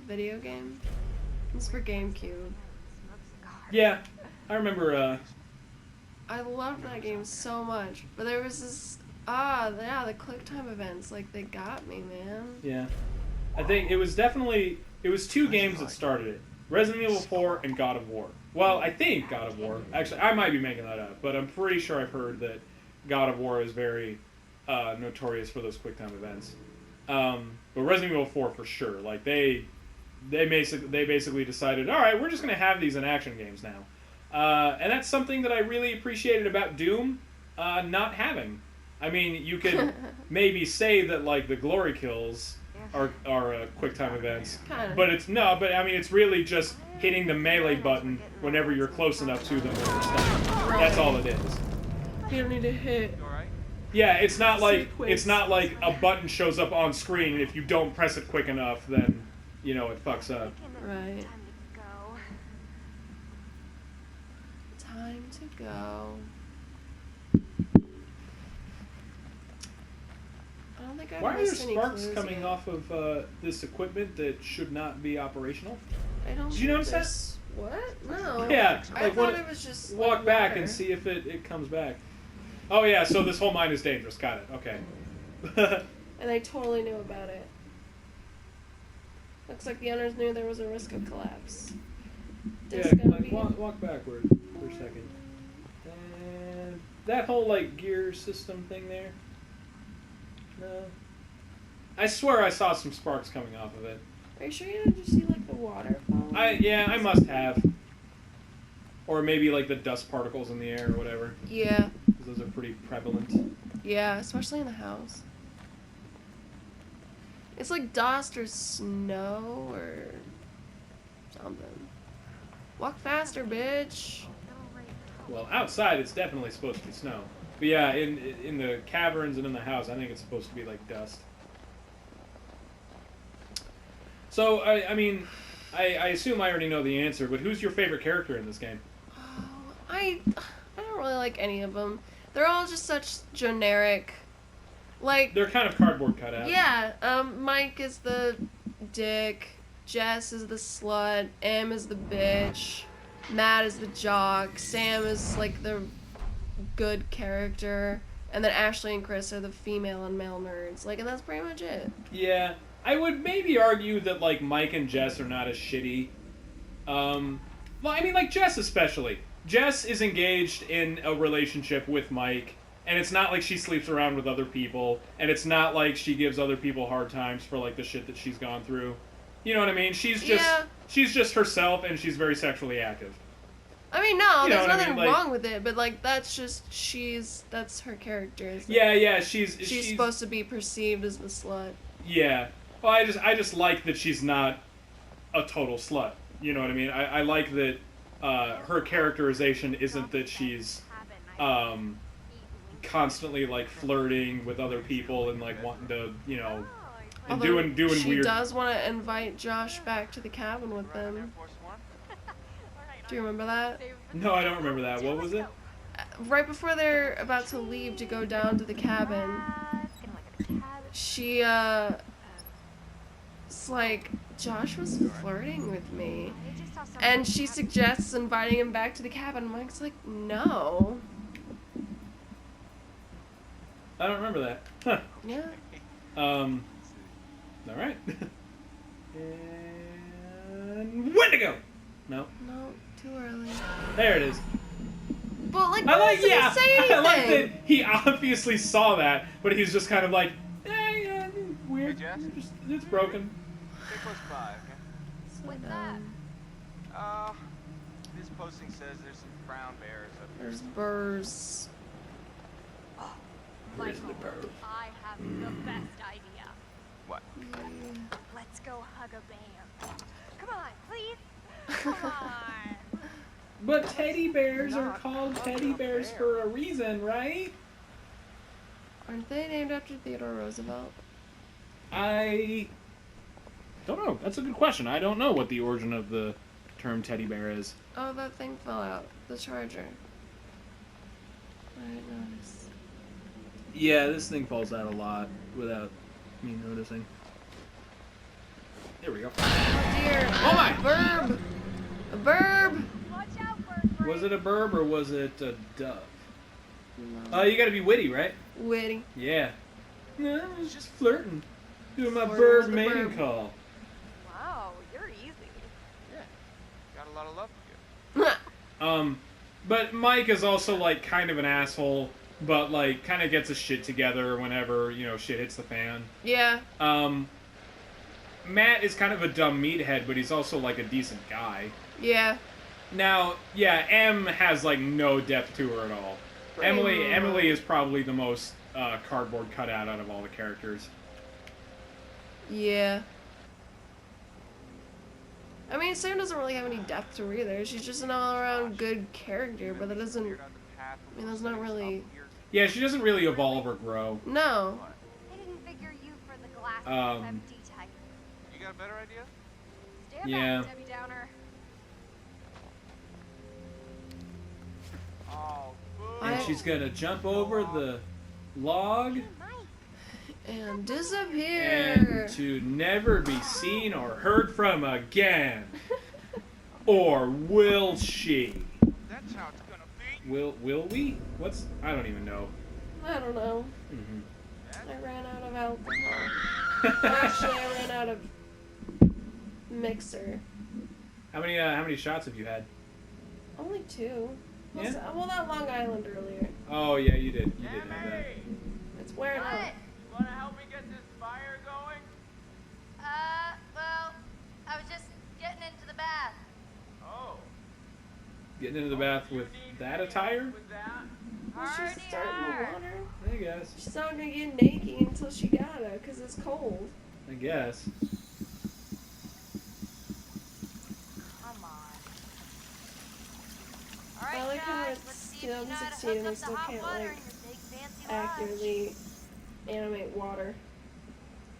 Speaker 2: video game. It was for GameCube.
Speaker 1: Yeah, I remember,
Speaker 2: I loved that game so much, but there was this, the QuickTime events, like, they got me, man.
Speaker 1: yeah. I think it was two games that started it. Resident Evil 4 and God of War. Well, I think God of War. Actually, I might be making that up, but I'm pretty sure I've heard that God of War is very notorious for those QuickTime events. But Resident Evil 4 for sure. Like, they basically decided, all right, we're just going to have these in action games now. And that's something that I really appreciated about Doom not having. I mean, you could maybe say that, like, the glory kills are QuickTime events.
Speaker 2: Kinda.
Speaker 1: But it's really just hitting the melee button whenever you're close enough to them when you're stunned. That's all it is.
Speaker 2: You don't need to hit.
Speaker 3: You alright?
Speaker 1: Yeah, it's not like
Speaker 2: Sequence.
Speaker 1: a button shows up on screen, and if you don't press it quick enough, then it fucks up.
Speaker 2: Right.
Speaker 5: Time to go.
Speaker 2: Time to go. I don't think I've
Speaker 1: Why are there
Speaker 2: missed any
Speaker 1: sparks
Speaker 2: clues
Speaker 1: coming
Speaker 2: yet.
Speaker 1: off of this equipment that should not be operational?
Speaker 2: I don't
Speaker 1: Did you
Speaker 2: think
Speaker 1: notice that?
Speaker 2: there's- What? No.
Speaker 1: Yeah,
Speaker 2: I
Speaker 1: like
Speaker 2: thought
Speaker 1: when
Speaker 2: it was just
Speaker 1: walk
Speaker 2: like
Speaker 1: back
Speaker 2: water.
Speaker 1: and see if it comes back. Oh yeah, so this whole mine is dangerous. Got it. Okay.
Speaker 2: And I totally knew about it. Looks like the owners knew there was a risk of collapse.
Speaker 1: Yeah,
Speaker 2: Disc gonna
Speaker 1: like
Speaker 2: be-
Speaker 1: walk backward for a second. And that whole like gear system thing there. No. I swear I saw some sparks coming off of it.
Speaker 2: Are you sure you didn't just see like the waterfall?
Speaker 1: I must have. Or maybe like the dust particles in the air or whatever.
Speaker 2: Yeah.
Speaker 1: 'Cause those are pretty prevalent.
Speaker 2: Yeah, especially in the house. It's like dust or snow or something. Walk faster, bitch.
Speaker 1: Well, outside it's definitely supposed to be snow. But yeah, in the caverns and in the house, I think it's supposed to be like dust. So I mean, I assume I already know the answer, but who's your favorite character in this game?
Speaker 2: Oh, I don't really like any of them. They're all just such generic. Like,
Speaker 1: They're kind of cardboard cutout.
Speaker 2: yeah, Mike is the dick, Jess is the slut, Em is the bitch, Matt is the jock, Sam is like the good character, and then Ashley and Chris are the female and male nerds. Like, and that's pretty much it.
Speaker 1: Yeah, I would maybe argue that like Mike and Jess are not as shitty. Well, I mean like Jess especially. Jess is engaged in a relationship with Mike, and it's not like she sleeps around with other people, and it's not like she gives other people hard times for like the shit that she's gone through. You know what I mean? She's just herself, and she's very sexually active.
Speaker 2: I mean, no,
Speaker 1: You know
Speaker 2: there's
Speaker 1: what I
Speaker 2: nothing
Speaker 1: mean, like-
Speaker 2: wrong with it, but like that's just that's her character. Is that
Speaker 1: Yeah, she's
Speaker 2: supposed to be perceived as the slut.
Speaker 1: Yeah. Well, I just like that she's not a total slut. You know what I mean? I like that her characterization isn't that she's constantly like flirting with other people and like wanting to, and
Speaker 2: Although
Speaker 1: doing
Speaker 2: she
Speaker 1: weird.
Speaker 2: does want to invite Josh back to the cabin with them. Do you remember that?
Speaker 1: No, I don't remember that. What was it?
Speaker 2: Right before they're about to leave to go down to the cabin, she it's like, Josh was flirting with me. And she suggests inviting him back to the cabin. Mike's like, no.
Speaker 1: I don't remember that. Huh.
Speaker 2: Yeah.
Speaker 1: All right. it go? No.
Speaker 2: No, too early.
Speaker 1: There it is.
Speaker 2: But like,
Speaker 1: I
Speaker 2: why
Speaker 1: like,
Speaker 2: doesn't
Speaker 1: yeah.
Speaker 2: he say anything?
Speaker 1: I like that he obviously saw that, but he's just kind of like, yeah, weird.
Speaker 3: Hey, Jess?
Speaker 1: It's broken.
Speaker 3: Stay close by, okay?
Speaker 2: So
Speaker 5: What's
Speaker 2: dumb.
Speaker 3: This posting says there's some brown bears up here.
Speaker 2: There's burrs.
Speaker 6: Grizzly bear.
Speaker 5: I have the best idea.
Speaker 3: What?
Speaker 5: Let's go hug a bear. Come on, please. Come on.
Speaker 1: But teddy bears are
Speaker 3: Not
Speaker 1: called
Speaker 3: a
Speaker 1: teddy bears
Speaker 3: bear.
Speaker 1: for a reason, right?
Speaker 2: Aren't they named after Theodore Roosevelt?
Speaker 1: I don't know. That's a good question. I don't know what the origin of the term teddy bear is.
Speaker 2: Oh, that thing fell out. The charger. I didn't notice.
Speaker 1: Yeah, this thing falls out a lot without me noticing. There we go.
Speaker 2: Oh dear.
Speaker 1: Oh my!
Speaker 2: Burb! A burb!
Speaker 5: Watch out, bird.
Speaker 1: Was it a burb or was it a dove?
Speaker 2: No.
Speaker 1: You gotta be witty, right?
Speaker 2: Witty.
Speaker 1: Yeah. No, I was just flirting. Doing my
Speaker 2: Flirting
Speaker 1: bird
Speaker 2: with the
Speaker 1: mating
Speaker 2: burb.
Speaker 1: call.
Speaker 5: Wow, you're easy.
Speaker 3: Yeah. Got a lot of love for you.
Speaker 1: But Mike is also, like, kind of an asshole, but, like, kind of gets his shit together whenever, you know, shit hits the fan.
Speaker 2: Yeah.
Speaker 1: Matt is kind of a dumb meathead, but he's also, like, a decent guy.
Speaker 2: Yeah.
Speaker 1: Now, yeah, Em has, like, no depth to her at all. Emily is probably the most cardboard cutout out of all the characters.
Speaker 2: Yeah. I mean, Sam doesn't really have any depth to her either. She's just an all-around good character, but that doesn't...
Speaker 3: Figured out the path
Speaker 2: I mean, that's not really...
Speaker 3: up here.
Speaker 1: Yeah, she doesn't really evolve or grow.
Speaker 2: No.
Speaker 5: I didn't figure you for the glass empty type.
Speaker 3: You got a better idea?
Speaker 5: Stand
Speaker 1: Yeah.
Speaker 5: back, Debbie Downer.
Speaker 3: Oh, boo.
Speaker 1: And she's gonna jump over the log
Speaker 5: Hey, Mike.
Speaker 2: And disappear.
Speaker 1: and to never be seen or heard from again. Or will she?
Speaker 3: That's how it's gonna be.
Speaker 1: Will we? I don't even know.
Speaker 2: I don't know.
Speaker 1: Mm-hmm.
Speaker 2: I ran out of alcohol. Actually, I ran out of mixer.
Speaker 1: How many shots have you had?
Speaker 2: Only 2.
Speaker 1: Yeah?
Speaker 2: Well, that Long Island earlier.
Speaker 1: Oh yeah, you did. You did have that.
Speaker 3: Emmy,
Speaker 2: It's wearing out.
Speaker 5: What?
Speaker 3: you wanna help me get this fire going?
Speaker 5: Well, I was just getting into the bath.
Speaker 3: Oh.
Speaker 1: Getting into the bath with that attire?
Speaker 3: With that?
Speaker 2: Well, she's starting the water.
Speaker 1: I guess.
Speaker 2: She's not gonna get naked until she gotta, because it's cold.
Speaker 1: I guess.
Speaker 5: Come on.
Speaker 2: I
Speaker 5: Alright,
Speaker 2: like how
Speaker 5: guys,
Speaker 2: it's
Speaker 5: let's see if you know how to
Speaker 2: 2016 and
Speaker 5: hook
Speaker 2: they
Speaker 5: up
Speaker 2: still
Speaker 5: the hot
Speaker 2: can't,
Speaker 5: water
Speaker 2: like,
Speaker 5: in your big fancy garage.
Speaker 2: Accurately animate water.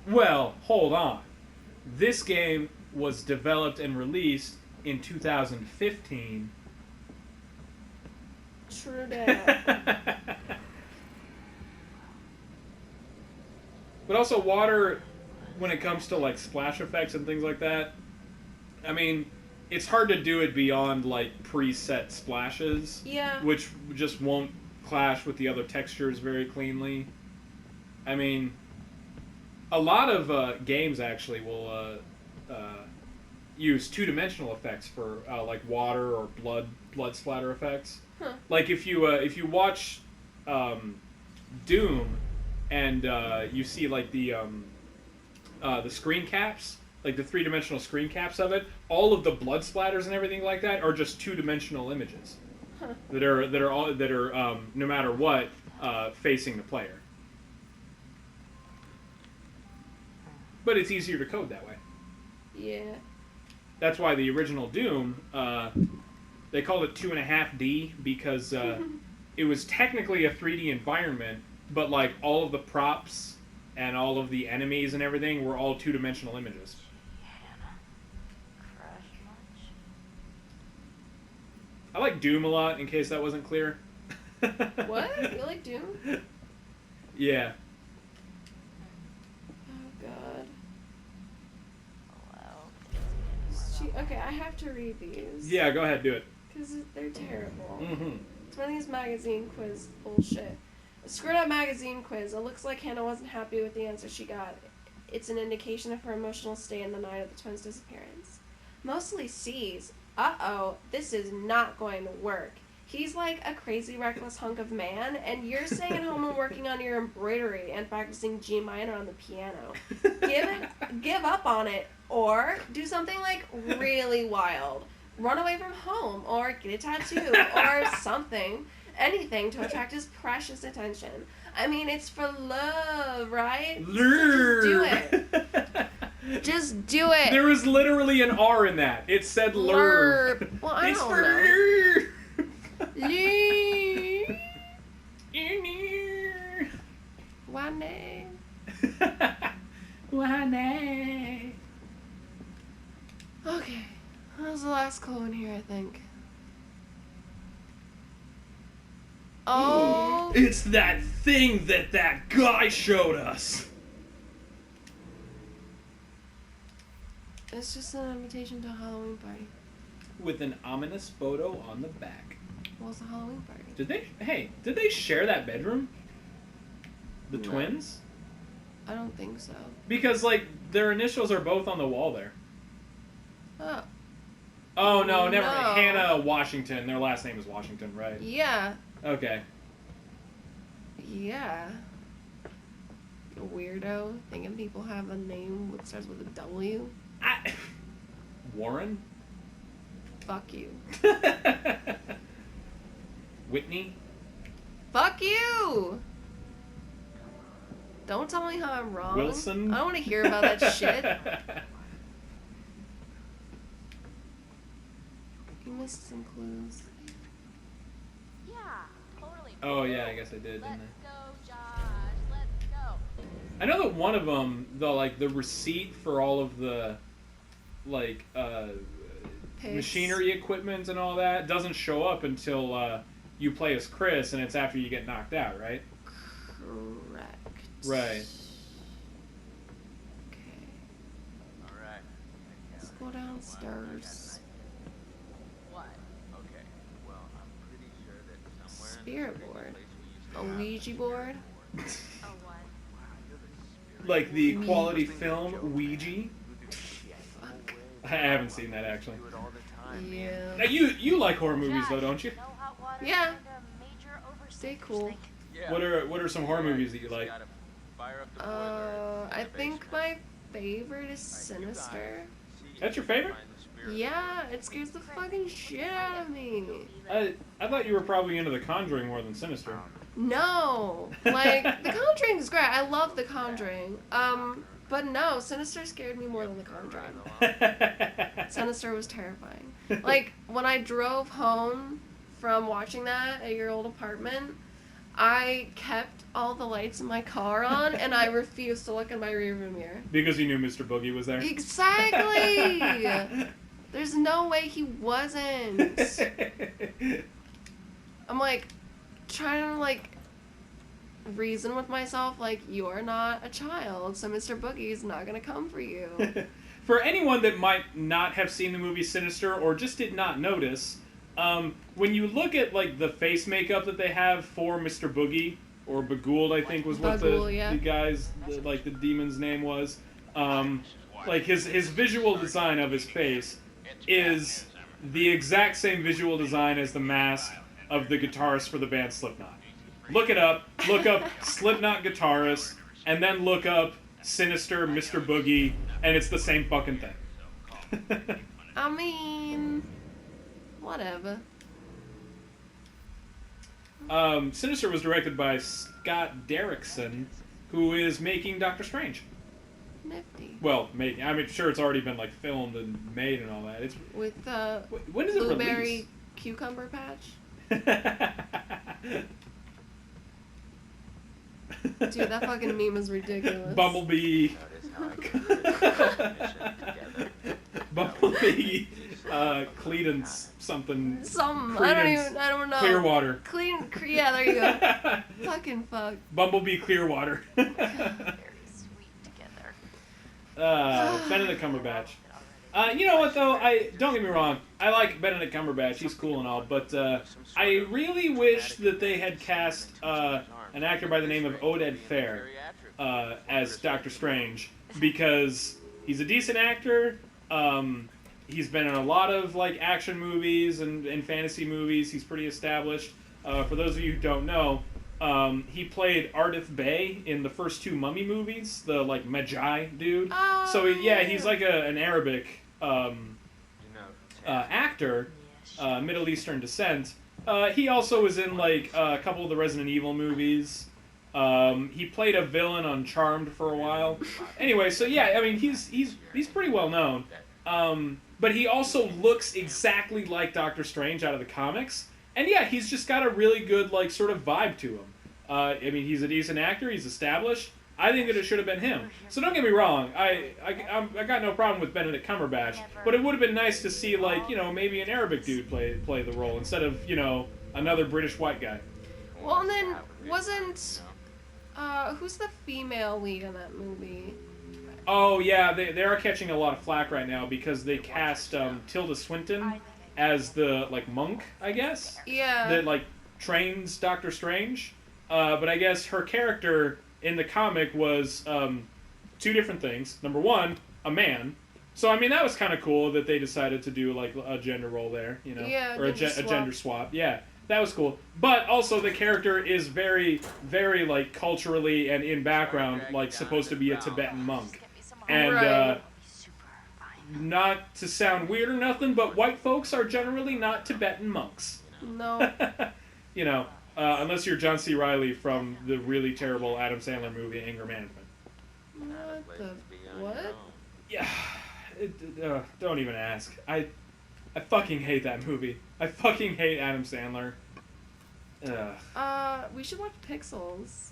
Speaker 1: Well, hold on. This game was developed and released in 2015.
Speaker 2: True that.
Speaker 1: But also water, when it comes to like splash effects and things like that, I mean, it's hard to do it beyond like preset splashes,
Speaker 2: Yeah.
Speaker 1: which just won't clash with the other textures very cleanly. I mean, a lot of games actually will use two-dimensional effects for like water or blood splatter effects.
Speaker 2: Huh.
Speaker 1: Like if you watch Doom and you see like the screen caps, like the three-dimensional screen caps of it, all of the blood splatters and everything like that are just two-dimensional images
Speaker 2: Huh.
Speaker 1: that are no matter what facing the player. But it's easier to code that way.
Speaker 2: Yeah.
Speaker 1: That's why the original Doom, they called it 2.5D because it was technically a 3D environment, but like all of the props and all of the enemies and everything were all two-dimensional images.
Speaker 5: Crush much?
Speaker 1: I like Doom a lot, in case that wasn't clear.
Speaker 2: What? You like Doom?
Speaker 1: Yeah.
Speaker 2: Oh god.
Speaker 5: Hello.
Speaker 2: Okay, I have to read these.
Speaker 1: Yeah, go ahead, do it.
Speaker 2: Because they're terrible.
Speaker 1: Mm-hmm.
Speaker 2: It's one of these magazine quiz bullshit. A screwed up magazine quiz. It looks like Hannah wasn't happy with the answer she got. It's an indication of her emotional state in the night of the twins' disappearance. mostly sees, uh-oh, this is not going to work. He's like a crazy, reckless hunk of man, and you're staying at home and working on your embroidery and practicing G minor on the piano. Give up on it, or do something like really wild. Run away from home, or get a tattoo, or something. Anything to attract his precious attention. I mean, it's for love, right?
Speaker 1: Lure.
Speaker 2: So just do it. Just do it.
Speaker 1: There was literally an R in that. It said lure.
Speaker 2: Lurp. Well, I
Speaker 1: It's
Speaker 2: don't
Speaker 1: for
Speaker 2: know.
Speaker 1: lure.
Speaker 2: Wane.
Speaker 1: Wane.
Speaker 2: Okay. That was the last clue in here, I think. Oh.
Speaker 1: It's that thing that guy showed us.
Speaker 2: It's just an invitation to a Halloween party.
Speaker 1: With an ominous photo on the back.
Speaker 2: Well, it's a Halloween party.
Speaker 1: Did they share that bedroom? The
Speaker 2: No.
Speaker 1: twins?
Speaker 2: I don't think so.
Speaker 1: Because, like, their initials are both on the wall there.
Speaker 2: Oh.
Speaker 1: Oh, no, never
Speaker 2: No.
Speaker 1: mind. Hannah Washington. Their last name is Washington, right?
Speaker 2: Yeah.
Speaker 1: Okay.
Speaker 2: Yeah. A weirdo thinking people have a name that starts with a W.
Speaker 1: Warren?
Speaker 2: Fuck you.
Speaker 1: Whitney?
Speaker 2: Fuck you! Don't tell me how I'm wrong.
Speaker 1: Wilson?
Speaker 2: I don't want to hear about that shit. You missed some clues.
Speaker 5: Yeah, totally.
Speaker 1: Oh, yeah, I guess I did,
Speaker 5: Let's
Speaker 1: didn't I?
Speaker 5: go, Josh. Let's go.
Speaker 1: I know that one of them, the receipt for all of the,
Speaker 2: Pigs.
Speaker 1: machinery equipment and all that doesn't show up until you play as Chris, and it's after you get knocked out, right?
Speaker 2: Correct.
Speaker 1: Right.
Speaker 2: Okay.
Speaker 3: Alright.
Speaker 2: Let's go downstairs.
Speaker 3: What? Okay. Well, I'm pretty sure that somewhere
Speaker 2: Spirit
Speaker 3: in the
Speaker 2: board.
Speaker 3: place we used to
Speaker 2: A
Speaker 3: have
Speaker 2: Ouija board.
Speaker 5: Oh, what?
Speaker 3: Wow, you're the spirit.
Speaker 1: Like the
Speaker 2: Me.
Speaker 1: quality film Ouija.
Speaker 2: Fuck.
Speaker 1: I haven't seen that, actually.
Speaker 3: Do it all the time, man.
Speaker 2: Yeah.
Speaker 1: Now, you like horror movies, though, don't you?
Speaker 5: No hot water
Speaker 2: Yeah.
Speaker 5: and a major
Speaker 2: Stay
Speaker 5: overseas
Speaker 2: cool.
Speaker 5: thing.
Speaker 3: Yeah.
Speaker 1: What are some horror movies that you like?
Speaker 3: Gotta fire up the boiler in
Speaker 2: I
Speaker 3: the
Speaker 2: think
Speaker 3: basement.
Speaker 2: my favorite is
Speaker 3: Alright, you got it.
Speaker 2: Sinister.
Speaker 3: See if
Speaker 1: That's your
Speaker 3: you can
Speaker 1: favorite?
Speaker 3: find the spirit.
Speaker 2: Yeah, it scares the fucking shit out of me.
Speaker 1: I thought you were probably into The Conjuring more than Sinister.
Speaker 2: No, like The Conjuring is great. I love The Conjuring. But no, Sinister scared me more than The Conjuring. Sinister was terrifying. Like when I drove home from watching that at your old apartment, I kept all the lights in my car on and I refused to look in my rearview mirror.
Speaker 1: Because you knew Mr. Boogie was there.
Speaker 2: Exactly. There's no way he wasn't. I'm like trying to like reason with myself like you're not a child, so Mr. Boogie's not gonna come for you.
Speaker 1: For anyone that might not have seen the movie Sinister or just did not notice, when you look at like the face makeup that they have for Mr. Boogie, or Bagould, I think was what
Speaker 2: Bagul, yeah.
Speaker 1: the guy's the demon's name was, like his visual design of his face is the exact same visual design as the mask of the guitarist for the band Slipknot. Look it up. Look up Slipknot guitarist, and then look up Sinister Mr. Boogie, and it's the same fucking thing.
Speaker 2: I mean, whatever.
Speaker 1: Sinister was directed by Scott Derrickson, who is making Doctor Strange.
Speaker 2: Nifty.
Speaker 1: Well, making. I mean, sure, it's already been like filmed and made and all that. It's
Speaker 2: With
Speaker 1: when does it
Speaker 2: blueberry cucumber patch.
Speaker 1: release?
Speaker 2: Dude, that fucking meme is ridiculous.
Speaker 1: Bumblebee.
Speaker 3: Notice how I can put this mission together.
Speaker 1: Bumblebee. Credence something.
Speaker 2: Some
Speaker 1: Credence.
Speaker 2: I don't know.
Speaker 1: Clearwater.
Speaker 2: Yeah, there you go. Fucking fuck.
Speaker 1: Bumblebee Clearwater.
Speaker 5: Very sweet together.
Speaker 1: Benedict Cumberbatch. You know what though? Don't get me wrong. I like Benedict Cumberbatch. He's cool and all, but I really wish that they had cast an actor by the name of Oded Fair as Doctor Strange, because he's a decent actor. He's been in a lot of like action movies and fantasy movies. He's pretty established. For those of you who don't know, he played Ardith Bey in the first 2 Mummy movies, the like Magi dude.
Speaker 2: Oh,
Speaker 1: So yeah, he's like an Arabic actor, Middle Eastern descent. He also was in like a couple of the Resident Evil movies. He played a villain on Charmed for a while. Anyway, so yeah, I mean he's pretty well known. But he also looks exactly like Doctor Strange out of the comics. And yeah, he's just got a really good like sort of vibe to him. I mean, he's a decent actor. He's established. I think that it should have been him. So don't get me wrong. I got no problem with Benedict Cumberbatch, but it would have been nice to see like maybe an Arabic dude play the role instead of another British white guy.
Speaker 2: Well, and then wasn't who's the female lead in that movie?
Speaker 1: Oh yeah, they are catching a lot of flack right now because they cast Tilda Swinton as the like monk, I guess.
Speaker 2: Yeah.
Speaker 1: That like trains Doctor Strange, but I guess her character in the comic was 2 different things. Number 1, a man. So I mean that was kind of cool that they decided to do like a gender role there,
Speaker 2: Yeah,
Speaker 1: or a gender swap. Yeah, that was cool. But also the character is very, very like culturally and in background like supposed to be a Tibetan monk, and
Speaker 2: Right.
Speaker 1: not to sound weird or nothing, but white folks are generally not Tibetan monks.
Speaker 2: No.
Speaker 1: Unless you're John C. Reilly from the really terrible Adam Sandler movie Anger Management.
Speaker 2: What the what?
Speaker 1: Yeah, don't even ask. I fucking hate that movie. I fucking hate Adam Sandler.
Speaker 2: We should watch Pixels.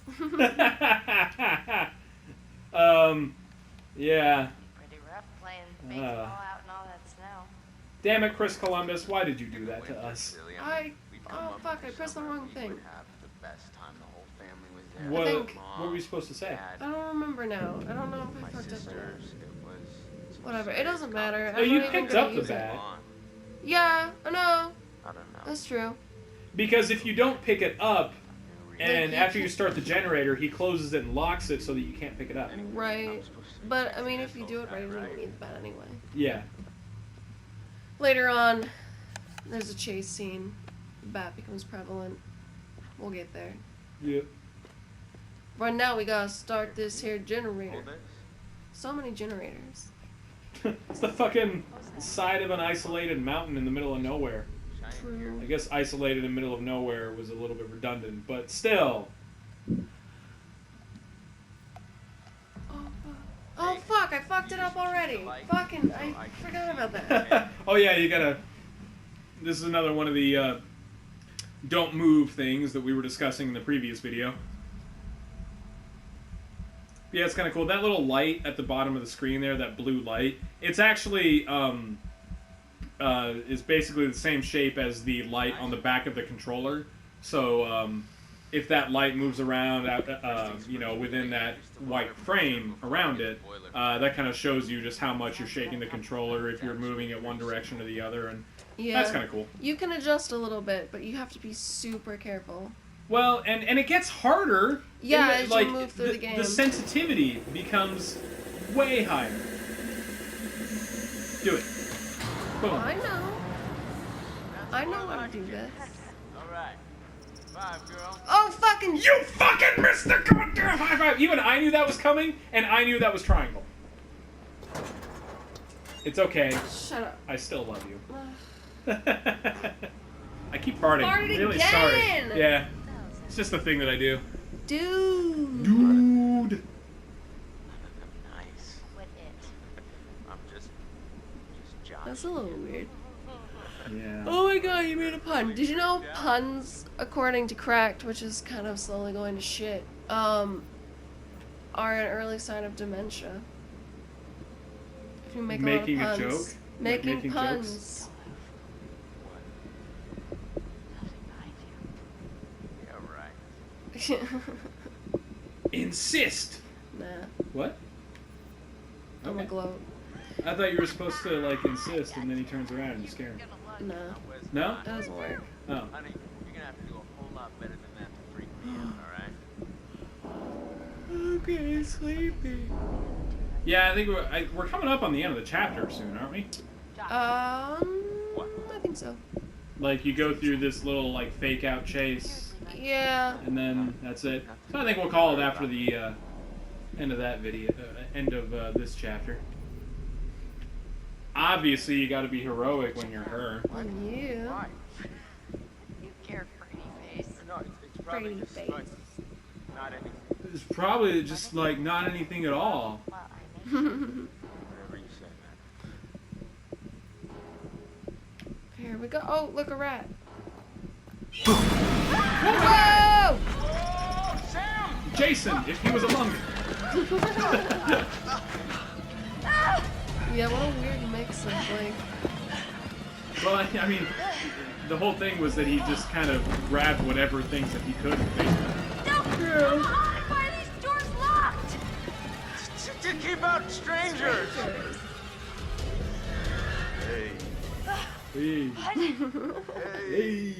Speaker 1: Yeah.
Speaker 5: Pretty rough playing baseball out in all that snow.
Speaker 1: Damn it, Chris Columbus, why did you do that to us?
Speaker 2: Oh fuck, I pressed the wrong thing.
Speaker 1: What,
Speaker 2: think-
Speaker 1: what were we supposed to say?
Speaker 2: I don't remember now. I don't know if I fucked up or not. Whatever, it doesn't matter.
Speaker 1: No,
Speaker 2: I'm
Speaker 1: you
Speaker 2: not even
Speaker 1: picked
Speaker 2: gonna
Speaker 1: up the
Speaker 2: use it.
Speaker 1: bat.
Speaker 2: Yeah, I know.
Speaker 3: I don't know.
Speaker 2: That's true.
Speaker 1: Because if you don't pick it up, and
Speaker 2: Like,
Speaker 1: after you start the generator, he closes it and locks it so that you can't pick it up.
Speaker 2: Right. But, I mean, if you do it right, you don't need the bat anyway.
Speaker 1: Yeah.
Speaker 2: Later on, there's a chase scene. The bat becomes prevalent. We'll get there.
Speaker 1: Yeah.
Speaker 2: Right now, we gotta start this here generator. So many generators.
Speaker 1: It's the fucking side of an isolated mountain in the middle of nowhere.
Speaker 2: True.
Speaker 1: I guess isolated in the middle of nowhere was a little bit redundant, but still.
Speaker 2: Oh fuck, I fucked it up already. Fucking, I forgot about that.
Speaker 1: Oh yeah, you gotta... This is another one of the don't move things that we were discussing in the previous video. Yeah, it's kind of cool. That little light at the bottom of the screen there, that blue light, it's actually is basically the same shape as the light on the back of the controller. So if that light moves around, within that white frame around it, that kind of shows you just how much you're shaking the controller if you're moving it one direction or the other, and
Speaker 2: Yeah.
Speaker 1: that's kind of cool.
Speaker 2: You can adjust a little bit, but you have to be super careful.
Speaker 1: Well, and it gets harder.
Speaker 2: Yeah,
Speaker 1: in
Speaker 2: as
Speaker 1: the,
Speaker 2: you move through the game.
Speaker 1: The sensitivity becomes way higher. Do it. Boom.
Speaker 2: I know how to do this.
Speaker 3: Alright. 5, girl.
Speaker 2: Oh, fucking...
Speaker 1: You fucking missed the goddamn high five! Even I knew that was coming, and I knew that was triangle. It's okay.
Speaker 2: Shut up.
Speaker 1: I still love you.
Speaker 2: Ugh.
Speaker 1: I keep farting.
Speaker 2: Farted
Speaker 1: Really
Speaker 2: again!
Speaker 1: sorry. Yeah. It's just a thing that I do.
Speaker 2: Dude.
Speaker 1: Dude.
Speaker 3: Nice.
Speaker 5: Quit it.
Speaker 3: I'm just joshing.
Speaker 2: That's a little weird.
Speaker 1: Yeah.
Speaker 2: Oh my god, you made a pun. Did you know puns, according to Cracked, which is kind of slowly going to shit, are an early sign of dementia? If you make
Speaker 1: Making
Speaker 2: a
Speaker 1: a
Speaker 2: lot of puns.
Speaker 1: joke? Like
Speaker 2: Making
Speaker 1: making
Speaker 2: puns.
Speaker 3: Yeah, right.
Speaker 1: Insist.
Speaker 2: Nah,
Speaker 1: What?
Speaker 2: I'm a
Speaker 1: Okay.
Speaker 2: gloat.
Speaker 1: I thought you were supposed to like insist, and then he turns around and you scare him.
Speaker 2: Nah,
Speaker 1: No?
Speaker 2: that doesn't work.
Speaker 1: Oh.
Speaker 3: Honey, you're gonna have to do a whole lot better than that to freak me out, alright?
Speaker 1: Okay, sleepy. Yeah, I think we're coming up on the end of the chapter soon, aren't we?
Speaker 2: I think so.
Speaker 1: Like you go through this little like fake out chase,
Speaker 2: Yeah.
Speaker 1: and then that's it. So I think we'll call it after the end of that video, end of this chapter. Obviously, you got to be heroic when you're her.
Speaker 2: Oh, yeah.
Speaker 3: Why?
Speaker 5: You carefree face.
Speaker 3: No, it's probably
Speaker 2: Pretty
Speaker 3: just
Speaker 2: face.
Speaker 3: like not anything.
Speaker 1: It's probably just like not anything at all.
Speaker 5: Well, I may
Speaker 3: Whatever you say, man.
Speaker 2: Here we go. Oh, look, a rat. Whoa!
Speaker 3: Oh, Sam!
Speaker 1: Jason, if he was among us.
Speaker 2: Yeah, what a weird mix of like.
Speaker 1: Well, I mean, the whole thing was that he just kind of grabbed whatever things that he could and faced them.
Speaker 5: Come on! Why are these doors locked?
Speaker 3: To keep out strangers! Hey.
Speaker 1: Hey. Hey.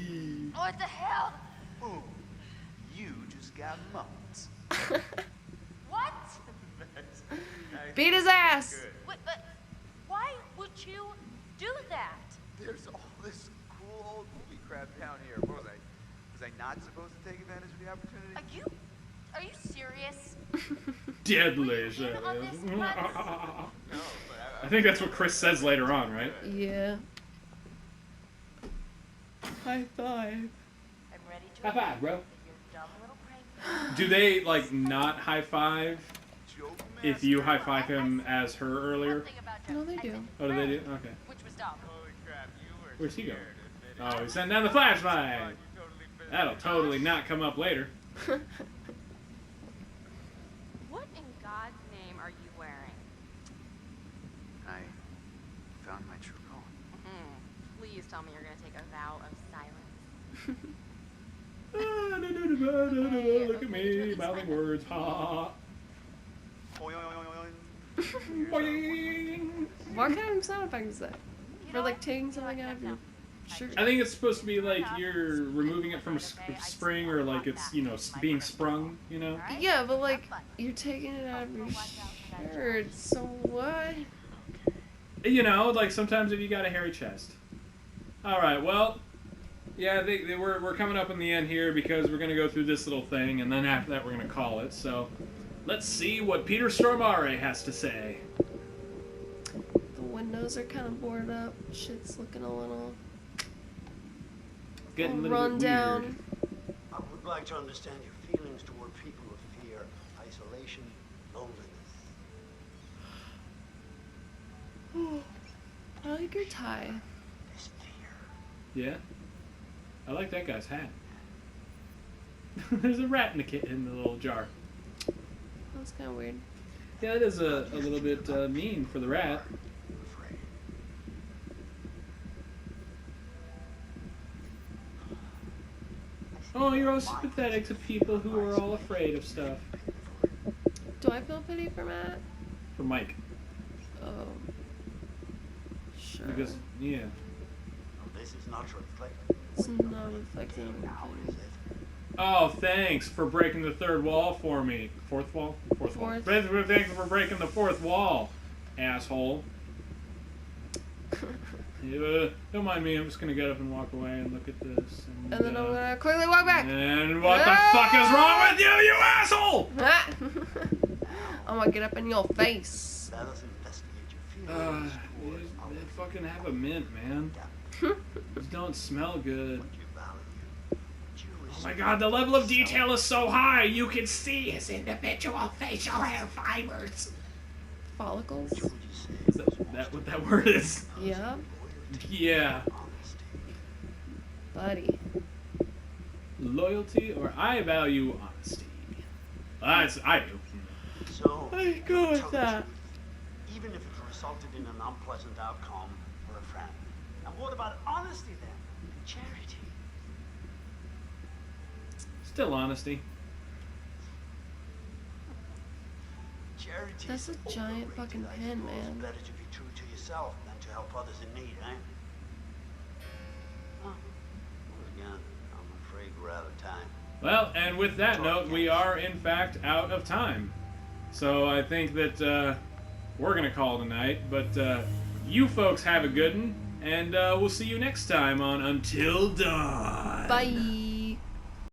Speaker 5: What the hell?
Speaker 7: Ooh, you just got mumped.
Speaker 5: What?
Speaker 2: Beat his ass!
Speaker 5: What, but why would you do that?
Speaker 7: There's all this cool old movie crap down here. What was I? Was I not supposed to take advantage of the opportunity?
Speaker 5: Are you serious?
Speaker 1: Deadly.
Speaker 5: In on this
Speaker 7: No, but
Speaker 1: I think that's what Chris says later on, right?
Speaker 2: Yeah. High five.
Speaker 5: I'm ready to
Speaker 1: High five, bro.
Speaker 5: your dumb little prank.
Speaker 1: Do they like not high five
Speaker 7: Joke
Speaker 1: if you
Speaker 7: master.
Speaker 1: high five him as her earlier?
Speaker 5: One thing about
Speaker 2: No,
Speaker 5: jokes,
Speaker 2: they
Speaker 5: I
Speaker 2: do.
Speaker 5: said
Speaker 1: Oh, do they do?
Speaker 5: prank,
Speaker 1: Okay.
Speaker 5: Which was dumb.
Speaker 3: Holy crap, you were
Speaker 1: Where's he going?
Speaker 3: scared,
Speaker 1: Oh, he's sending down the flashlight.
Speaker 3: You totally missed
Speaker 1: That'll
Speaker 3: it.
Speaker 1: totally not come up later.
Speaker 8: What in God's name are you wearing?
Speaker 7: I found my true calling.
Speaker 8: Please tell me you're gonna take a vow of silence.
Speaker 1: Look at me, mouthing words. Ha.
Speaker 7: Oy, oy, oy, oy, oy.
Speaker 1: Boing.
Speaker 2: What kind of sound effect is that? For like taking something out of your shirt?
Speaker 1: I think it's supposed to be like you're removing it from a spring, or like it's, you know, being sprung, you know?
Speaker 2: Yeah, but like, you're taking it out of your shirt, so what?
Speaker 1: You know, like sometimes if you got a hairy chest. Alright, well, yeah, we're coming up in the end here because we're going to go through this little thing, and then after that we're going to call it. So, let's see what Peter Stormare has to say.
Speaker 2: The windows are kind of boarded up. Shit's looking a little
Speaker 1: Getting a little
Speaker 2: run
Speaker 1: bit
Speaker 2: down.
Speaker 1: weird.
Speaker 9: I would like to understand your feelings toward people of fear, isolation, loneliness.
Speaker 2: I like your tie.
Speaker 9: This fear.
Speaker 1: Yeah? I like that guy's hat. There's a rat in the little jar.
Speaker 2: That's kind of weird.
Speaker 1: Yeah, it is a little bit mean for the rat.
Speaker 9: Afraid.
Speaker 1: Oh, you're all sympathetic to people who are all afraid of stuff.
Speaker 2: Do I feel pity for Matt?
Speaker 1: For Mike.
Speaker 2: Oh. Sure.
Speaker 1: Because, yeah.
Speaker 9: No, this is not reflected.
Speaker 2: It's not reflecting on
Speaker 9: Now,
Speaker 2: your
Speaker 9: is
Speaker 2: pity.
Speaker 9: it?
Speaker 1: Oh, thanks for breaking the third wall for me. Fourth wall? Fourth wall.
Speaker 2: Fourth.
Speaker 1: Thanks for breaking the fourth wall, asshole. Don't mind me, I'm just gonna get up and walk away and look at this.
Speaker 2: And then I'm gonna quickly walk back.
Speaker 1: And what the fuck is wrong with you, you asshole?
Speaker 2: Ah! I'm gonna get up in your face.
Speaker 9: Let us investigate your feelings towards
Speaker 1: They fucking have a mint, man. These don't smell good.
Speaker 9: what you value.
Speaker 1: Oh my god, the level of detail is so high, you can see his individual facial hair fibers.
Speaker 2: Follicles?
Speaker 9: Would you say
Speaker 1: Is that what that word is?
Speaker 2: Yeah,
Speaker 1: Yeah.
Speaker 9: honesty?
Speaker 2: buddy.
Speaker 1: Loyalty, or I value honesty. I do.
Speaker 9: So,
Speaker 2: I go with
Speaker 9: tell
Speaker 2: that.
Speaker 9: the truth, even if it resulted in an unpleasant outcome for a friend. And what about honesty then? And charity?
Speaker 1: Still honesty.
Speaker 9: Charity
Speaker 2: That's
Speaker 9: is
Speaker 2: a giant
Speaker 9: overrated,
Speaker 2: fucking
Speaker 9: I
Speaker 2: pen,
Speaker 9: suppose.
Speaker 2: man.
Speaker 9: Better to be true to yourself than to help others in need, eh? Well, again, I'm afraid we're out of time.
Speaker 1: Well, and with that note, we are in fact out of time. So I think that we're gonna call tonight. But You folks have a good one, and we'll see you next time on Until Dawn.
Speaker 2: Bye.